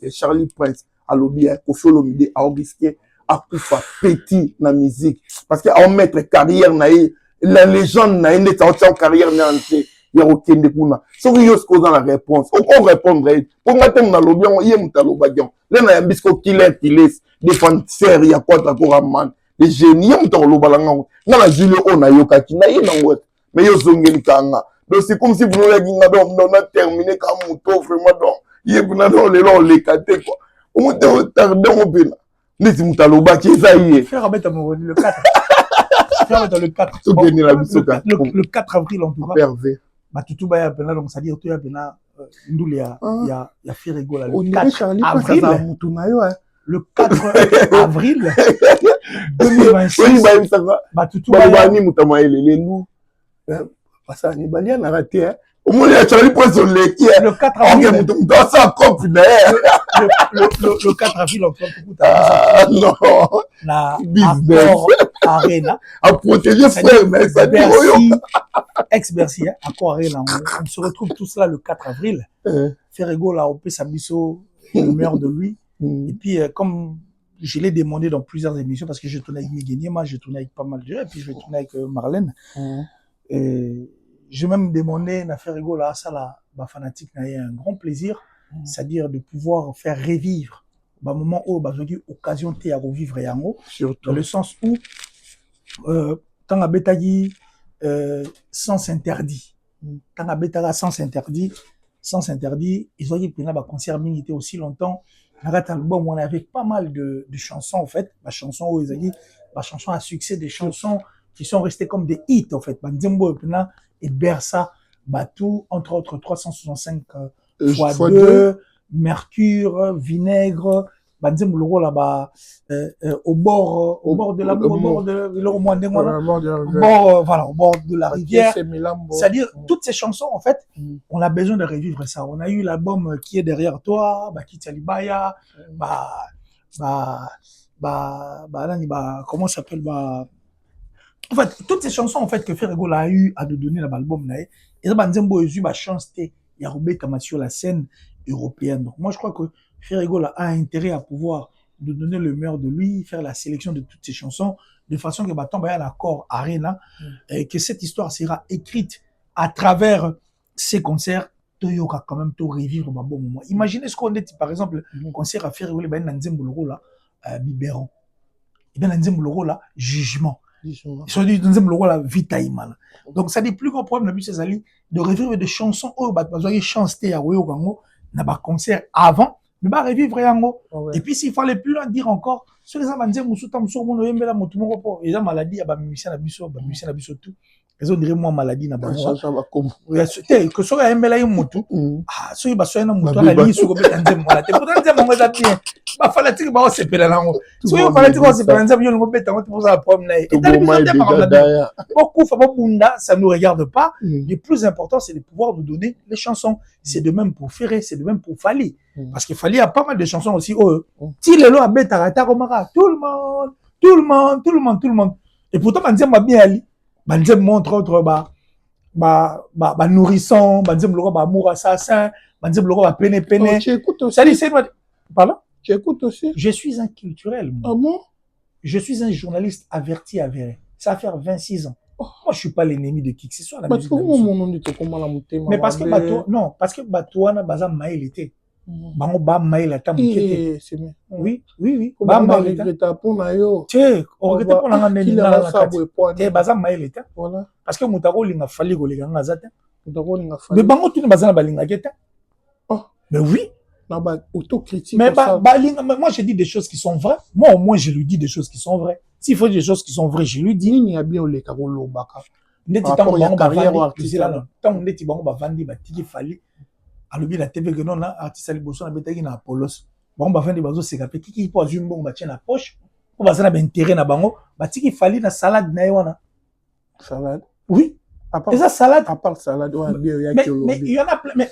dire. Charlie Prince, à l'objet, Kofi Olomide, à risquer, à Koufa, petit, na musique. Parce qu'à mettre carrière, la légende, n'est pas en carrière, n'est il y a aucun découna. Si vous avez la réponse, on répondrait. Pour moi, on a l'objet, on y est, on a l'objet. Là, on a un biscuit qui laisse, défenseur, il y a quoi, d'accord, man. Les génies, on a l'objet. Dans la Julie, on a yoka, qui n'a rien en mais yo zongeli kanga. Donc c'est comme si vous n'avez terminé comme mouton, vraiment, donc, il y a les longs, les catés, quoi. On m'a tardé, on peut. Mais si vous avez l'objet, ça y est. Faire remettre le 4. Faire remettre le 4. Le 4 avril, en tout cas. Bah, tout va y avoir, donc, c'est-à-dire, tout y a il y a fait rigoler. Le 4 avril. Le 4 avril 2026. Bah, tout va y avoir. Parce que Nibali a raté. Au moins, il y a Charlie Prince le 4 avril. Le 4 avril, en fait, non. La Accor Arena. À protéger frère, mais ça dit ex-Bercy, Accor Arena. On se retrouve tous là le 4 avril. Ferrego, là, on peut s'amuser le meilleur de lui. Et puis, comme je l'ai demandé dans plusieurs émissions, parce que je tournais avec Miguel, moi, je tournais avec pas mal de gens, et puis je vais tourner avec Marlène. Et j'ai même demandé à Ferrego, là, ça, là, fanatique, n'a eu un grand plaisir, c'est-à-dire de pouvoir faire revivre, au moment où, j'ai eu occasion de revivre Yango, dans le sens où, tant à Betagi, sans interdit, tant à Betagi, sans interdit, ils ont dit que le concert était aussi longtemps. Dans cet album, on avait pas mal de chansons, en fait, la chanson où ils ont dit, la chanson à succès, des chansons qui sont restées comme des hits, en fait. Nzembo et Bersa, Batou, entre autres 365 x 2, Mercure, Vinaigre, Nzembo Loro là-bas, au bord de l'amour, au bord de la rivière. C'est-à-dire, toutes ces chansons, en fait, on a besoin de revivre ça. On a eu l'album Qui est derrière toi, Kiti Alibaya, comment ça s'appelle, en fait, toutes ces chansons, en fait, que Ferrego a eu à nous donner dans l'album, et ça, Nzembo Ezu, chance, il y a Robé Kama sur la scène européenne. Donc, moi, je crois que Ferrego a intérêt à pouvoir nous donner le meilleur de lui, faire la sélection de toutes ces chansons, de façon que, tombe à l'accord Arena, et que cette histoire sera écrite à travers ces concerts, Toyoka quand même, tout revivre un bon moment. Imaginez ce qu'on dit, par exemple, concert à Ferrego, il y a Nzembo Loro là, Biberon. Il y a Nzembo Loro là, Jugement. Ils sont dit deuxième le la vitaïman. Donc ça dit plus grand problème de ces alliés de revivre des chansons où ils chanter à Oyo Gango na ba concert avant mais ba revivre yango. Et puis s'il fallait plus loin dire encore sur les amandés musuta muso mono yembela mutu moko po et maladie ba musicien na biso tout. Ils ont dit moi maladie na ba que so ya yembela mutu ah so ba so na mutu na li so ko betanze mola te pourtant nze mongo za bien ba fanatique ba osepela nango so yo fanatique ba osepela nze yo ngo betango pour ça problème na et beaucoup fa bunda ça nous regarde pas. Le plus important c'est de pouvoir nous donner les chansons. C'est de même pour Ferré, c'est de même pour Fali parce que Fali a pas mal de chansons aussi ti lelo a betarata komaka tout le monde et pourtant banzem ba bien ali banzem montre autre nourrisson banzem loko ba amour assassin banzem loko ba pene ça dit c'est pardon tu écoutes aussi je suis un culturel moi. Ah bon Je suis un journaliste averti avéré ça va faire 26 ans. Moi, je suis pas l'ennemi de qui que ce soit. Mais parce que non, parce que Batouana Bazam Maël était. Bango ba Maël a tamouké. Oui. Ba Maël était pour nayo. Tiens, on regrette pour la nani na la carte. Bazam Maël était. Voilà. Parce que Moutaro linga fali go linga ngazata. Mais bango tu ne bazana balinga geta. Oh. Mais oui. Autocritique. Mais moi je dis des choses qui sont vraies. Moi au moins je lui dis des choses qui sont vraies. S'il faut des choses qui sont vraies, je lui dis. Il y a bien les carolo baka. Ndeti tango bango carrière artistique là. Tango ndeti bango ba vandi ba tiki fali. Alobi la TV que non là artiste liboso na betaki na Apollos. Bango ba vandi bazo seka pe kiki po azumi bongo ba tient na poche. Po ba sana ba intérêt na bango, ba tiki fali na salade na wana. Salade. Oui. Et ça, salade. À part salade, Mais il y en a plein. Mais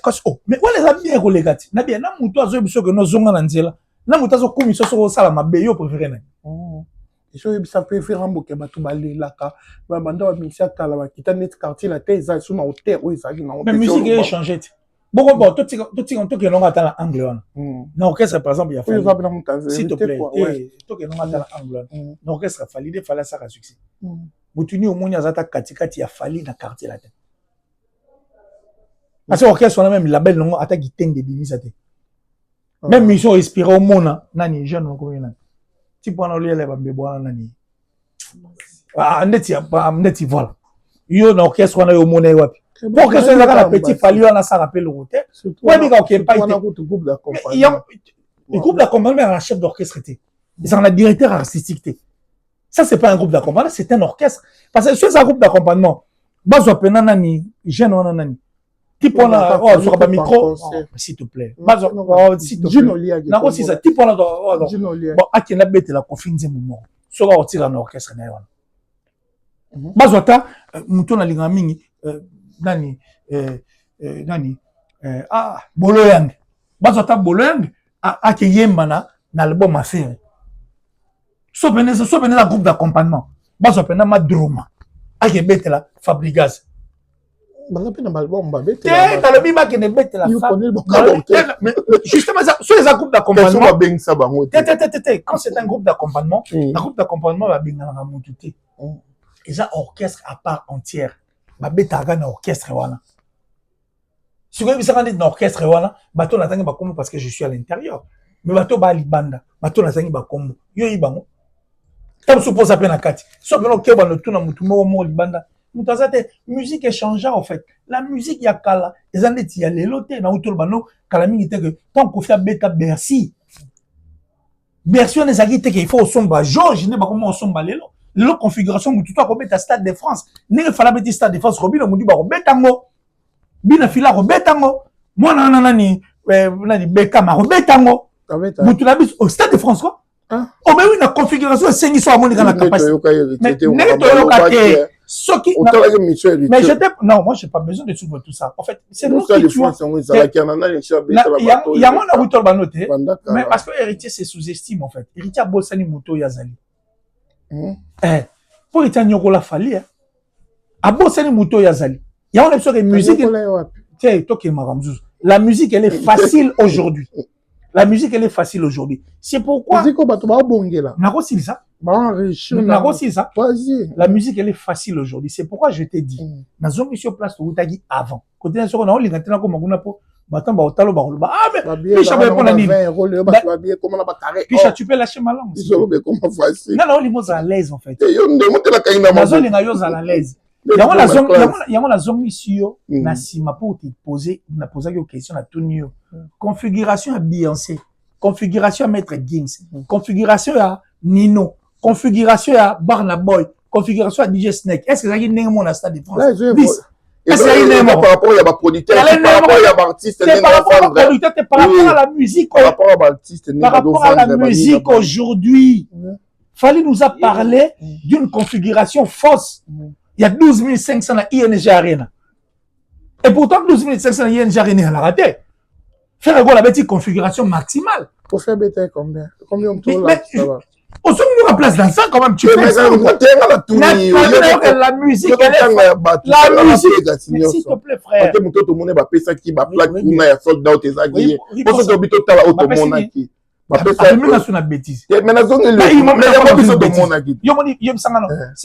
où les amis sont relégés? N'a pas mouton à ce que nous sommes en zéla. N'a mouton à comme ils sont au salama béyo préféré. Et ça peut faire un bouquet bateau balé là car banda wa mixer kala wa kita net quartier la tête ça sur na hôtel où ça na mais musique est changé. Bon tout que l'on attend l'angle. L'orchestre par exemple il y a fallu. S'il te plaît, tout que l'on attend l'angle. L'orchestre a fallu, il fallait ça à succès. Butuni au monde yazata katikati ya fallu na quartier la tête. Parce que l'orchestre on a même label non attaque guitare de bimisate. Même ils sont respirés au monde nani jeune on connaît. Si pour nous les bambebois nani. Ah ndeti voilà. Yo na orchestre on a au monde wapi. Pour que ce soit la petite fallu on a ça rappelle le hôtel. Ouais mais OK pas été. Il y a le groupe d'accompagnement un chef d'orchestre était. Ils ont un directeur artistique. Ça c'est pas un groupe d'accompagnement, c'est un orchestre. Parce que c'est un groupe d'accompagnement. Bazo pena nani, jeune on nani. Type on a sur le micro, s'il te plaît. Bazo s'il te plaît. Na ko si ça type on a bon akena bete la confiance moment. So va sortir en orchestre na yon. Bazo ta muto na linga mingi nani Boloyang. Bazo ta Boloyang akeyemba na album affaire. So benez la groupe d'accompagnement. Bazo pena ma droma. Ake bete la Fabrigaz. Bazo pena album ba bete. Dans le bima qui ne bete la justement ça sur les groupes d'accompagnement. Quand c'est un groupe d'accompagnement, un groupe d'accompagnement va bien na mututé. Et ça orchestre à part entière. Ba beta na orchestre wana. Si vous avez un orchestre wana, bato na tangi ba kombo parce que je suis à l'intérieur. Mais bato ba libanda, bato na tangi ba kombo. Yo ibango. Comme suppose à peine à Kati. Soit que l'on keba no tuna mutumo mo libanda. Mutazate musique est changeant en fait. La musique ya kala, les années ti ya lelote na utol bano kala mingi te que tant qu'on fait beta Bercy. Bercy on ezaki te que il faut au somba Georges ne ba comment au somba lelo. Lelo configuration mutu to ko beta Stade de France. Ne fala beta Stade de France robino mutu ba ko beta ngo. Bina fila ko beta ngo. Moi nani beka ma ko beta ngo. Mutu la bis au Stade de France quoi. Oh mais oui la configuration c'est une histoire monique dans la capacité. Mais mais non moi j'ai pas besoin de suivre tout ça. En fait c'est nous qui tu vois. Il y a mon abutol banoté. Mais parce que héritier c'est sous-estime en fait. Héritier a bossani moto yazali. Pour héritier nyokola fali a bossani moto yazali. Il y a on a musique. Tiens toi qui maramzuz. La musique elle est facile aujourd'hui. La musique, elle est facile aujourd'hui. C'est pourquoi... La musique, elle est facile aujourd'hui. C'est pourquoi je t'ai dit. Dans une mission place, tu as dit avant. Côté d'un second, on a dit, Picha, tu peux lâcher ma langue. Non, non, on est à l'aise, en fait. On est à l'aise. Il y a la zone ici, Nassima pour te poser une question à tout niveau. Configuration à Beyoncé, configuration à Maître Gims, configuration à Nino, configuration à Burna Boy, configuration à DJ Snake. Est-ce que ça y est mon Stade de France? Est-ce que ça y est par rapport à la producteur, par rapport à l'artiste, par rapport à la producteur, par rapport à la musique, par rapport à l'artiste, par rapport à la musique aujourd'hui. Fallait nous a parlé d'une configuration fausse. Il y a 12 500 à ING Arena. Et pourtant, 12 500 à ING Arena, elle a raté. Faire la petite configuration maximale. Pour faire bêter combien? Combien on tourne là? On se met en place dans ça, quand même, tu fais ça. La musique, la musique. S'il te plaît, frère.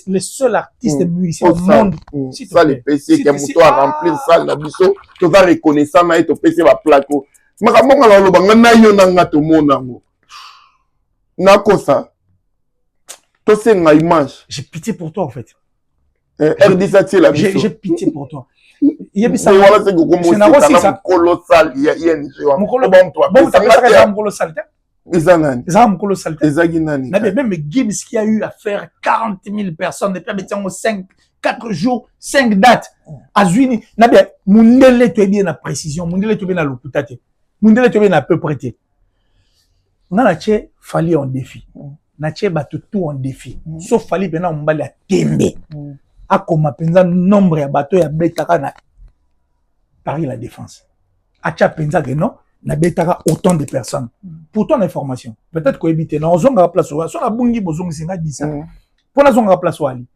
Le seul artiste musicien au monde. Ça, les PC, qui a moto à remplir ça, la biseau, tu vas reconnaître ça, mais tu PC va placo. Mais comment on a le banc, on a eu un tout monde. N'a quoi ça? Toi, c'est une image. J'ai pitié pour toi, en fait. J'ai pitié pour toi. Il y a ça. C'est colossal. Il y a un colossal. Même Gims qui a eu à faire 40 000 personnes, depuis 4 jours, 5 dates. Azuni, Mundele tu es bien à précision, Mundele tu es bien à l'oputate, Mundele tu es bien à peu près. Nache fallait en défi. Nache batu tout en défi. Sauf fallait bien on bali à tembe. akoma penza nombre ya bato ya betaka na Paris la Défense. Acha penza que non, na betaka autant de personnes. Pour ton information, peut-être que habite na ozonga place wa, so na bungi bozongi singa 10 ans. Pour la zonga place wali.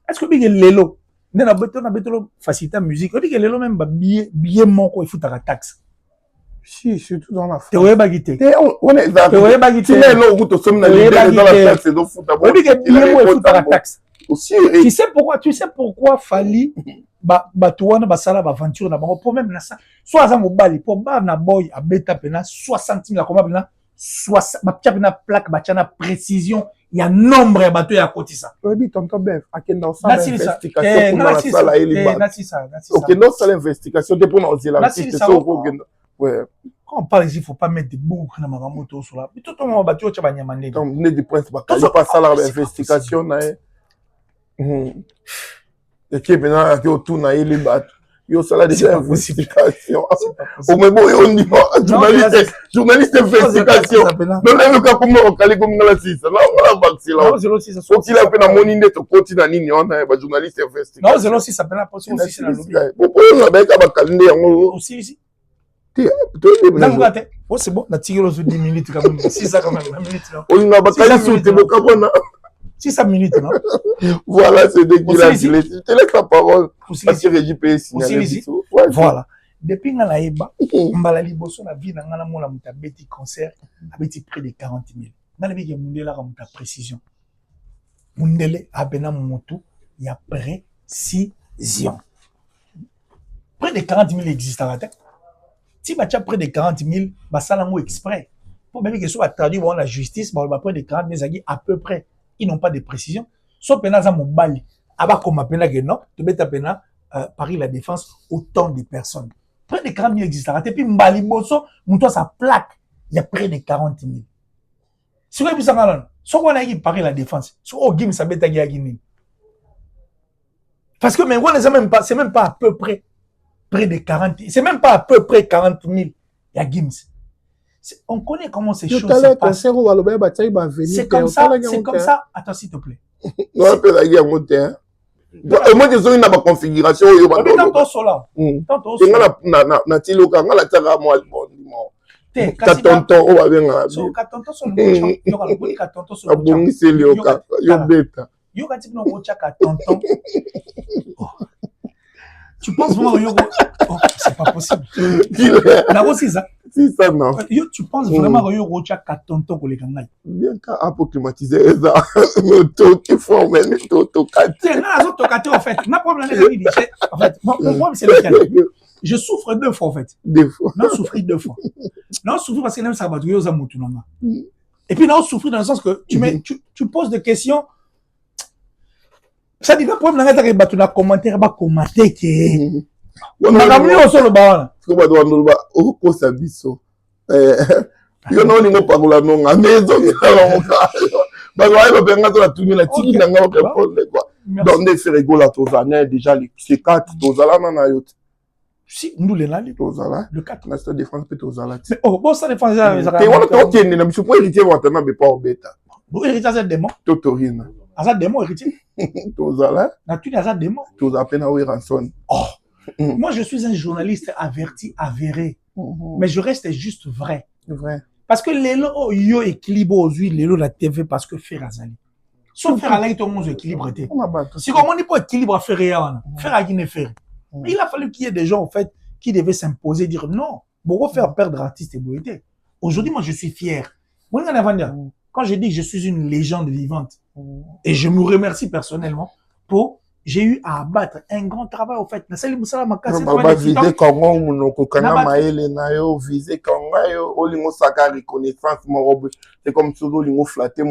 Est-ce que bige lelo na betolo faciliter musique, bige lelo même ba billet moko il faut ta taxe. Si, surtout dans la France. Te bagité. On est là. Te bagité. Tu n'es là où tu sommes dans la taxe et donc faut d'abord. Bige billet moko il faut ta taxe. Aussi. Tu sais pourquoi fallait batuana basala aventure na bango pour même na ça soit za mobali pour ba na boy a beta pena 60 000 comment pena 60 ba pena plaque ba na précision il y a nombre ya bato ya kotisa oui tonton Bev akenda osala investigation pour la sala eli ba OK non ça l'investigation de pour nous la artiste so ouais quand on parle ici il faut pas mettre des boucles na makambo sur là tout le monde bato cha banyama ndenge donc né du prince ba pas ça la investigation na et qui est maintenant qui autour na ili bat yo sala déjà investigation au même on dit journaliste investigation non même quand comme on cali comme la 6 là on va vacciner là 06 faut qu'il a pe na moni ndeto koti na nini on a ba journaliste investigation non 06 ça pena pas 06 na lobby on a ba ka ba kalende yango aussi oh c'est bon na tigelo 10 minutes quand même 6 quand même 1 minute là on a ba kalisi te boka bona 6 minutes, non? Voilà, c'est dès qu'il a dit. Je te laisse la parole. Parce que Régie peut signaler. Voilà. Depuis que je suis liboso na vie, je suis concert avec près de 40 000. Je suis en précision. Mundele a il y a précision. Près de 40 000 existent. Si tu as près de 40 000, ça est exprès. Pour même que ce soit traduit dans la justice, près de 40 000, à peu près. Ils n'ont pas de précision. Sauf que dans mon bal, comme appelle que non, tu mets pena Paris la Défense autant de personnes. Près de 40 000 existent. Et puis Mbali Bosso, montre sa plaque, il y a près de 40 000. Si vous avez ça malin, soit on a dit Paris la Défense, soit au Gim ça bête à Guinée. Parce que mais c'est même pas à peu près de 40 000. C'est même pas à peu près 40 000. Il y a Gims. On connaît comment ces choses se passent. C'est comme ça. Attends, s'il te plaît. On appelle la guerre montée. Moi, je suis une configuration. Tantôt, cela. Tantôt, tu penses vraiment que c'est pas possible. Si ça non. Tu penses vraiment que Rocha Katonton pour les Kangai. Bien qu'à pour climatiser ça. Tu formes tout quatre. C'est là autres quatre en fait. Ma problème en fait, mon problème c'est lequel. Je souffre 2 fois en fait. 2 fois. Non, souffrir 2 fois. Non, souffrir parce que même ça va tuer aux amoutounas. Et puis non, souffrir dans le sens que tu poses des questions. Ça dit le problème là que tu as commentaire ba commenter que on a mis au sol ba ko ba do ba o ko sabiso yo no ni mo pagola no nga mezo ba ba benga to la tuni la tiki na nga ko répondre quoi donc des rigola to zané déjà les C4 to zala na yo si nous les là to zala le 4 na stade de France peut to zala oh bon ça défense ça te wona to kende na biso pour héritier watana be pas obeta bon héritier c'est démon totorina asa démon héritier to zala na tu asa démon to za pena oui ranson oh moi je suis un journaliste averti avéré mais je reste juste vrai parce que les lots yo équilibre aux huiles les lots la TV parce que faire azali sauf faire aller tout le monde équilibre si comment on dit pas équilibre à faire rien faire à qui ne faire il a fallu qu'il y ait des gens en fait qui devaient s'imposer dire non pour faire perdre artiste et beauté aujourd'hui moi je suis fier quand je dis que je suis une légende vivante et je me remercie personnellement pour j'ai eu à abattre un grand travail au fait. C'est comme si on flatté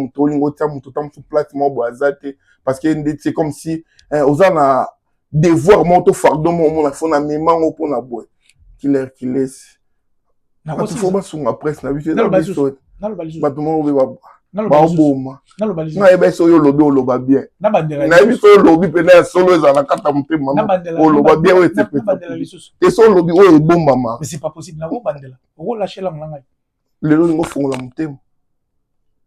parce que c'est comme si aux a devoir monter fardeau mon la fond même pour la boîte qui laisse quand il faut pas sur ma presse na vie na ebe so yo lobi oloba bien na ebe so lobi pena solo ezala kata mutema oloba bien o te so lobi o ebomba ma mais c'est pas possible na go bandela o lâcher la nganga lelo ngo fongola mutema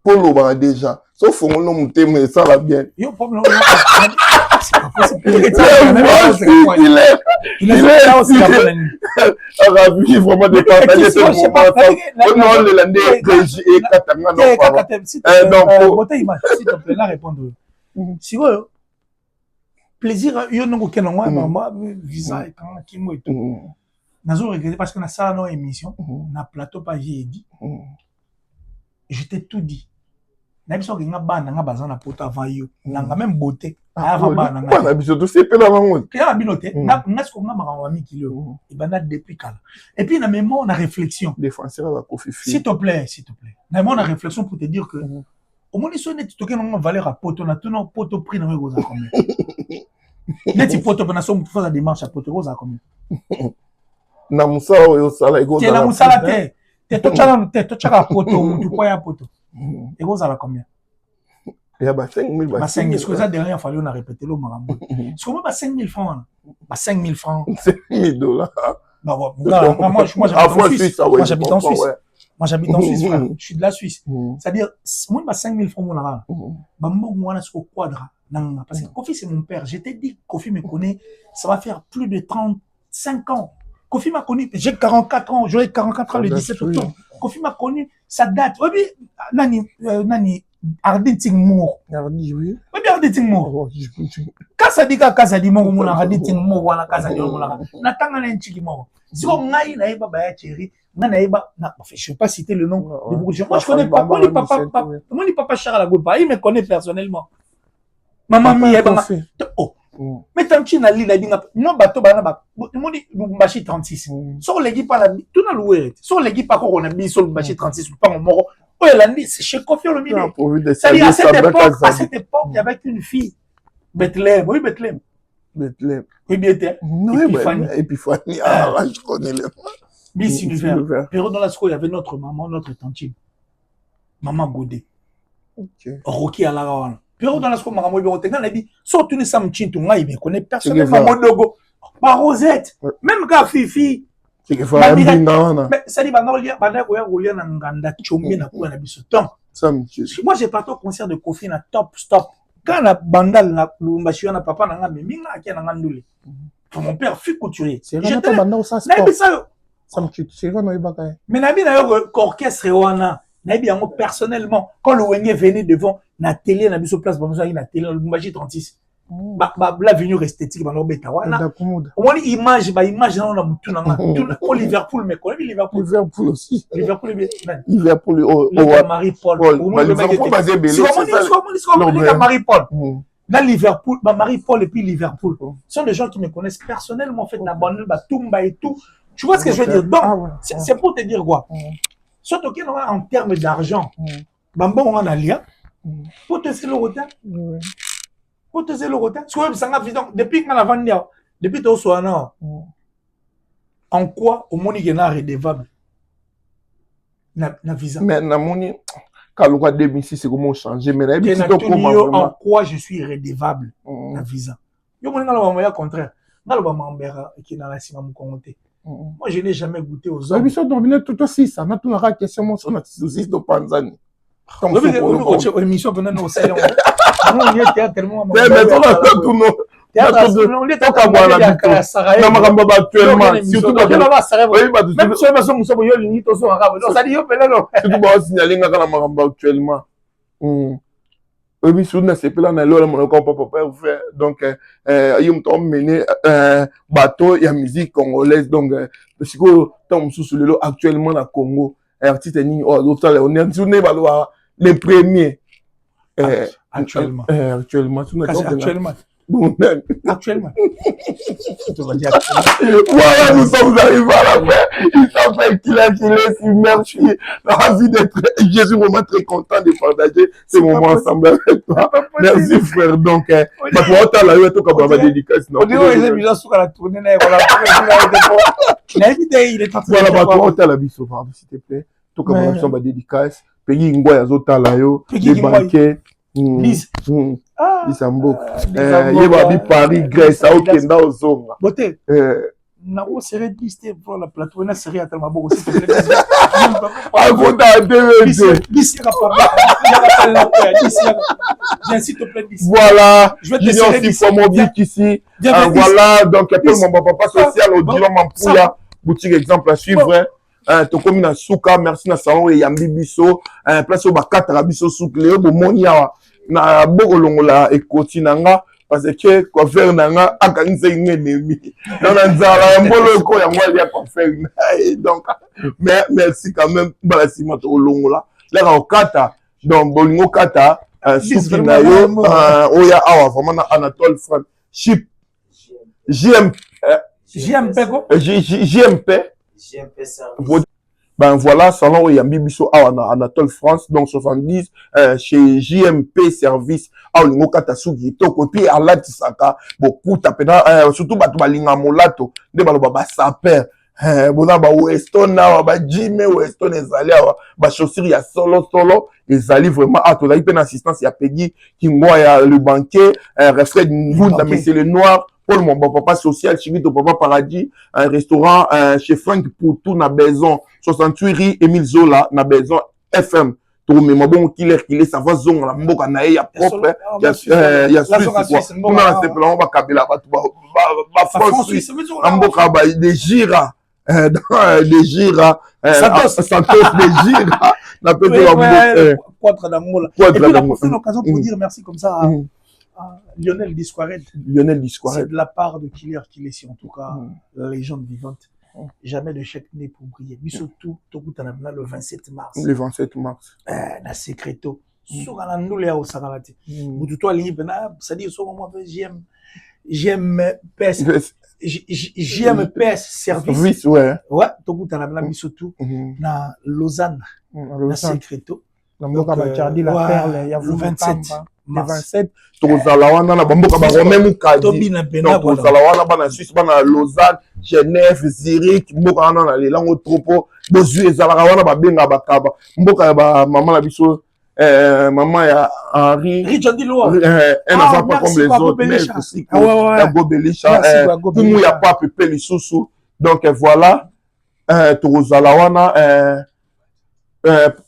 po loba déjà so fongola mutema ça va bien yo problème c'est pas possible Il est ravi vraiment de partager ce moment. Non, le landais et Katanga non. Beauté image, s'il te plaît, là répondre. Si vous plaisir, il y a un autre maman visa et quand qui moi et tout. Nazo regretté parce qu'on a ça dans émission, na plateau pas j'ai dit. Je t'ai tout dit. Na biso que nga bana nga bazana poto avant yo. Na même beauté. Avant bana nga. Bana biso tout c'est pela bango. Kaya binoté. Na ce qu'on nga mama mi kilo. Et bana depuis kala. Et puis na même on a réflexion. Les Français va Kofi. S'il te plaît. Na même on a réflexion pour te dire que au moins ils sont net toqué non valeur à poto na tout non poto prix na goza combien. Net poto na so faire la démarche à poto goza combien. Na musala yo sala ego. Te na musala te. Te tochaka poto tu quoi ya poto. Et vous avez combien? Il y a 5 000 bah 5 000. Ce que ça derrière, il fallait on a répété le marambo. Ce qu'on va 5 000 francs. Bah 5 000 francs. 5 000 $. Bah moi j'habite en Suisse. Moi j'habite en Suisse, frère. Je suis de la Suisse. C'est-à-dire, moi bah 5 000 francs mon là. Bah moi on au quadra. Parce que Kofi c'est mon père. J'étais dit Kofi me connaît, ça va faire plus de 35 ans. Kofi m'a connu, j'ai 44 ans, j'aurai 44 ans le 17 octobre. Kofi m'a connu, ça date. Oui, Nani, Ardin Tingmour. Oui, Ardin Tingmour. Casa di Mongo Moula, Ardin Tingmour, voilà, Casa di Moula. Natanga Nenchikimo. Si on a une aïba, chérie, Nanaïba, je ne vais pas citer le nom de beaucoup de gens. Moi, je connais pas, moi, ni papa Charles Agoupa, il me connaît personnellement. Maman, oh. Mais tant que tu n'as pas non bateau banaba moni bachi 36 sur l'équipe pas la tout na loué sur l'équipe pas qu'on a mis sur le bachi 36 pas mon moro oh elle a dit c'est chez Kofi Olomide ça dit à cette époque il y avait une fille Bethléem oui Bethléem oui bien Épiphanie ah je connais le Miss Univers période dans la school il y avait notre maman notre tantine maman Godé Rocky à la Pero dans la scope maman moi bien on a dit surtout nous sommes chintu ngai me connaît personnellement mon logo ba Rosette même quand Fifi c'est que faut bien mais ça dit ba ngolia ba ko ya golia na nganda chombi na ko na biso temps moi j'ai pas au concert de Kofi na top stop quand la bandal na Lumbashi na papa na ngami minga akia na ngandule mon père fut couturier j'étais bandal ça ça me tue c'est quoi no ibaka mais na bi na yo orchestre wana na bi yango personnellement quand le Wenge venait devant na télé na biso place bamusa na télé le Lumbashi 36 la venue esthétique ba no beta wana on image ba image na mutu na tout Liverpool mais connaît Liverpool aussi Liverpool Marie-Paul Marie-Paul na Liverpool Marie-Paul et puis Liverpool sont des gens qui me connaissent personnellement en fait na bande ba tumba et tout tu vois ce que je veux dire donc c'est pour te dire quoi surtout en termes d'argent bambon on a lien pour te faire le retard pour te faire le retard depuis qu'on a vendu depuis tout ça en quoi au monde il est redevable na visa mais na moni quand le roi 2006 c'est comment changer mais en quoi je suis redevable na visa yo moni na le contraire na le mambera qui na la sima mu kongote. Moi, je n'ai jamais goûté aux hommes. Mais ça dominé tout aussi, ça n'a tout la question, mon son aussi de Panzani. L'émission venait au salon. On y était tellement. Mais tout non. On est à boire la bico. Actuellement, surtout quand même si on a son yolinito son arabe. Ça dit yo pelelo. Surtout ba signaler nga na maramba actuellement. Oui, sur ne c'est pas là le mon papa faire donc il me tombe mener bateau il y a musique congolaise donc parce que tant sous le actuellement na Congo artiste ni on est tourné les premiers actuellement actuellement tu vas dire voilà nous sommes arrivés à la fin il s'appelle qu'il est submergé envie d'être je suis vraiment très content de partager ce moment ensemble avec toi merci frère donc ma toi là tu comme ma dédicace non on dirait les amis là sur la tournée là voilà il est en train voilà ma toi la biso s'il te plaît tout comme ma dédicace pays ngoya zota là yo les banquiers Lisambo. Yeba bi Paris, Grèce, Okenda Ozonga. Beauté. Nako série 10 pour la plateau na série tellement beau aussi. Ah bon t'as deux. 10 J'insiste au plein 10. Voilà. Je vais te Junior serrer 10. Sifo Mobile ici. Voilà donc appelle mon papa social au Dilon Mampouya boutique exemple à suivre. Tokomi na suka merci na salon et yambi biso place au bakata biso souk Léo bomoni awa na bokolongola ekoti nanga parce que coiffeur nanga akanisa ennemi na nzala mbolo ko ya moi ya coiffeur donc mais merci quand même balasima to longola la okata donc bolingo kata souki na yo oya awa vraiment na Anatole France chip JMP ben voilà, salon Yambi Bisso Anatole France, donc 70, chez JMP Service, Aolingo Katasugi, Toko, puis à la Tisaka, beaucoup tapena, surtout Batubalinga Molato, de Balobaba Saper, Bona Weston, Jimmy Weston, Ezali, chaussures, il y a solo, Ezali vraiment, tu as eu une assistance, il y a Peggy, qui moi, le banquier, Refred Ngoud, monsieur le Noir, Paul mon papa social, Chivito papa paradis, un restaurant chez Frank pour tout na maison 68 rue Émile Zola na maison FM. Tout mais bon killer ça va zone la mboka na ya propre il y a Suisse on a simplement ba kabila ba France Suisse la mboka ba des gira des gira Santos des gira na peut la mboka Quatre d'amour. Et puis la prochaine occasion pour dire merci comme ça Lionel Disquaret. C'est de la part de Killer si en tout cas, la légende vivante. Jamais de chèque né pour briller. Mais surtout, le 27 mars. Le 27 mars. Na secreto. Sur la noule au Sagalati. Ou tout toi libre, c'est-à-dire, sur moi, JMPS service. Oui, ouais. Ouais, tout à la surtout, na Lausanne. Na secreto. Donc, la perle, il y a le 27. Le 27, Tozalawana, na bamboka ba Romain Kadi. Donc Tozalawana ba na Suisse, ba na Lausanne, Genève, Zurich, mboka na les langues tropo, bozu ezalaka wana ba benga bakaba. Mboka ba maman la biso maman ya Henri. Richard Dilo. Elle n'a pas comme les autres, mais aussi la Gobelisha, tout mou ya pas pepe les sous. Donc voilà, Tozalawana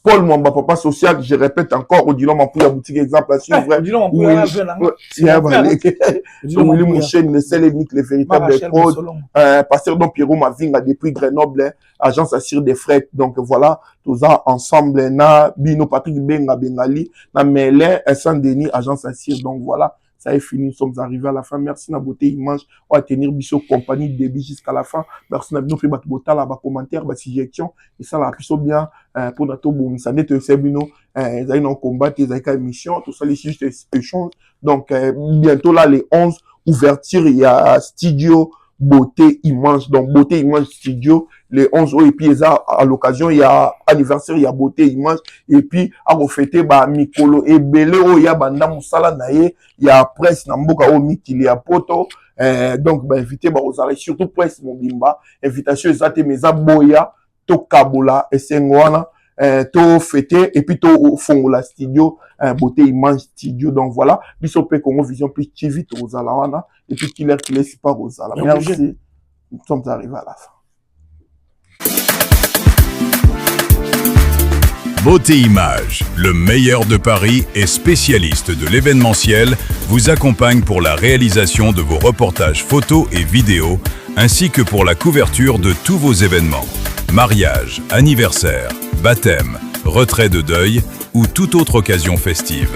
Paul Mwamba papa social, je répète encore, Odilon Mampouya boutique exemple à suivre. Odilon Mampouya Willy Mouchen, le seul et unique, le véritable code. Pasteur Don Pierrot Mavinga depuis Grenoble, agence assure des frais. Donc voilà, tous ça ensemble, na Bino Patrick Benga Bengali, na Mélin, Saint-Denis, agence assure. Donc voilà. Ça est fini, nous sommes arrivés à la fin. Merci na beauté image. On va tenir Bisso compagnie de débit jusqu'à la fin. Merci na nous fait battre bota là bas commentaire, bas suggestion. Et ça la Bisso bien pour notre bon. Ça n'est que c'est bino. Ils ont un combat, ils ont une émission. Tout ça les juste échange. Donc bientôt là les 11 ouverture il y a studio beauté image. Donc beauté image studio les 11 et puis à l'occasion il y a anniversaire il y a beauté image et puis à refêter ba mikolo et belé o ya banda musala naye il y a presse na mboka o mikili ya poto donc ba inviter ba ozala surtout presse mobimba invitation ezate meza boya to kabola esengwana to fêter et puis to fongola studio beauté image studio. Donc voilà biso pe Congo Vision plus TV to ozala wana et puis killer c'est pas ozala. Merci, nous sommes arrivés à la fin. Beauté Image, le meilleur de Paris et spécialiste de l'événementiel, vous accompagne pour la réalisation de vos reportages photos et vidéos, ainsi que pour la couverture de tous vos événements. Mariage, anniversaire, baptême, retrait de deuil ou toute autre occasion festive.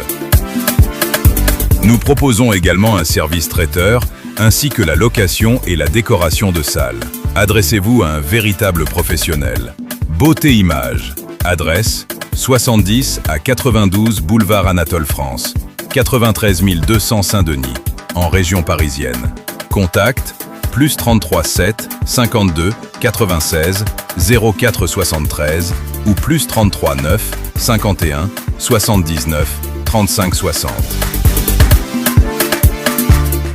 Nous proposons également un service traiteur, ainsi que la location et la décoration de salles. Adressez-vous à un véritable professionnel. Beauté Image. Adresse 70 à 92 boulevard Anatole France, 93 200 Saint-Denis, en région parisienne. Contact +33 7 52 96 04 73 ou +33 9 51 79 35 60.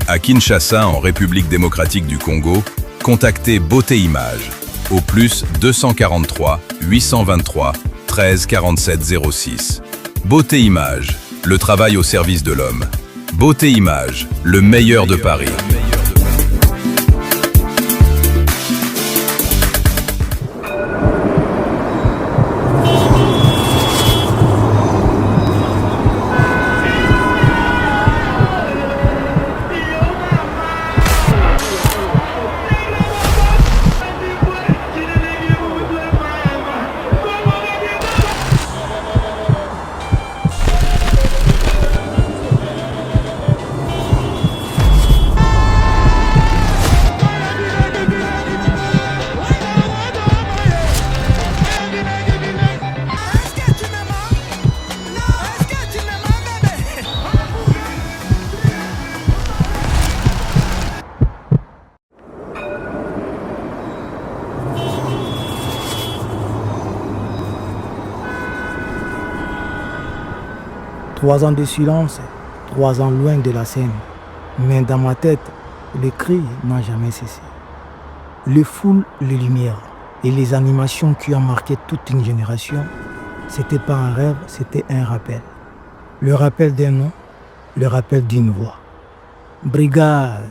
À Kinshasa, en République démocratique du Congo, contactez Beauté Image au +243 823 13 47 06. Beauté Image, le travail au service de l'homme. Beauté Image, le meilleur de Paris. 3 ans de silence, 3 ans loin de la scène. Mais dans ma tête, les cris n'ont jamais cessé. Les foules, les lumières et les animations qui ont marqué toute une génération, c'était pas un rêve, c'était un rappel. Le rappel d'un nom, le rappel d'une voix. Brigade.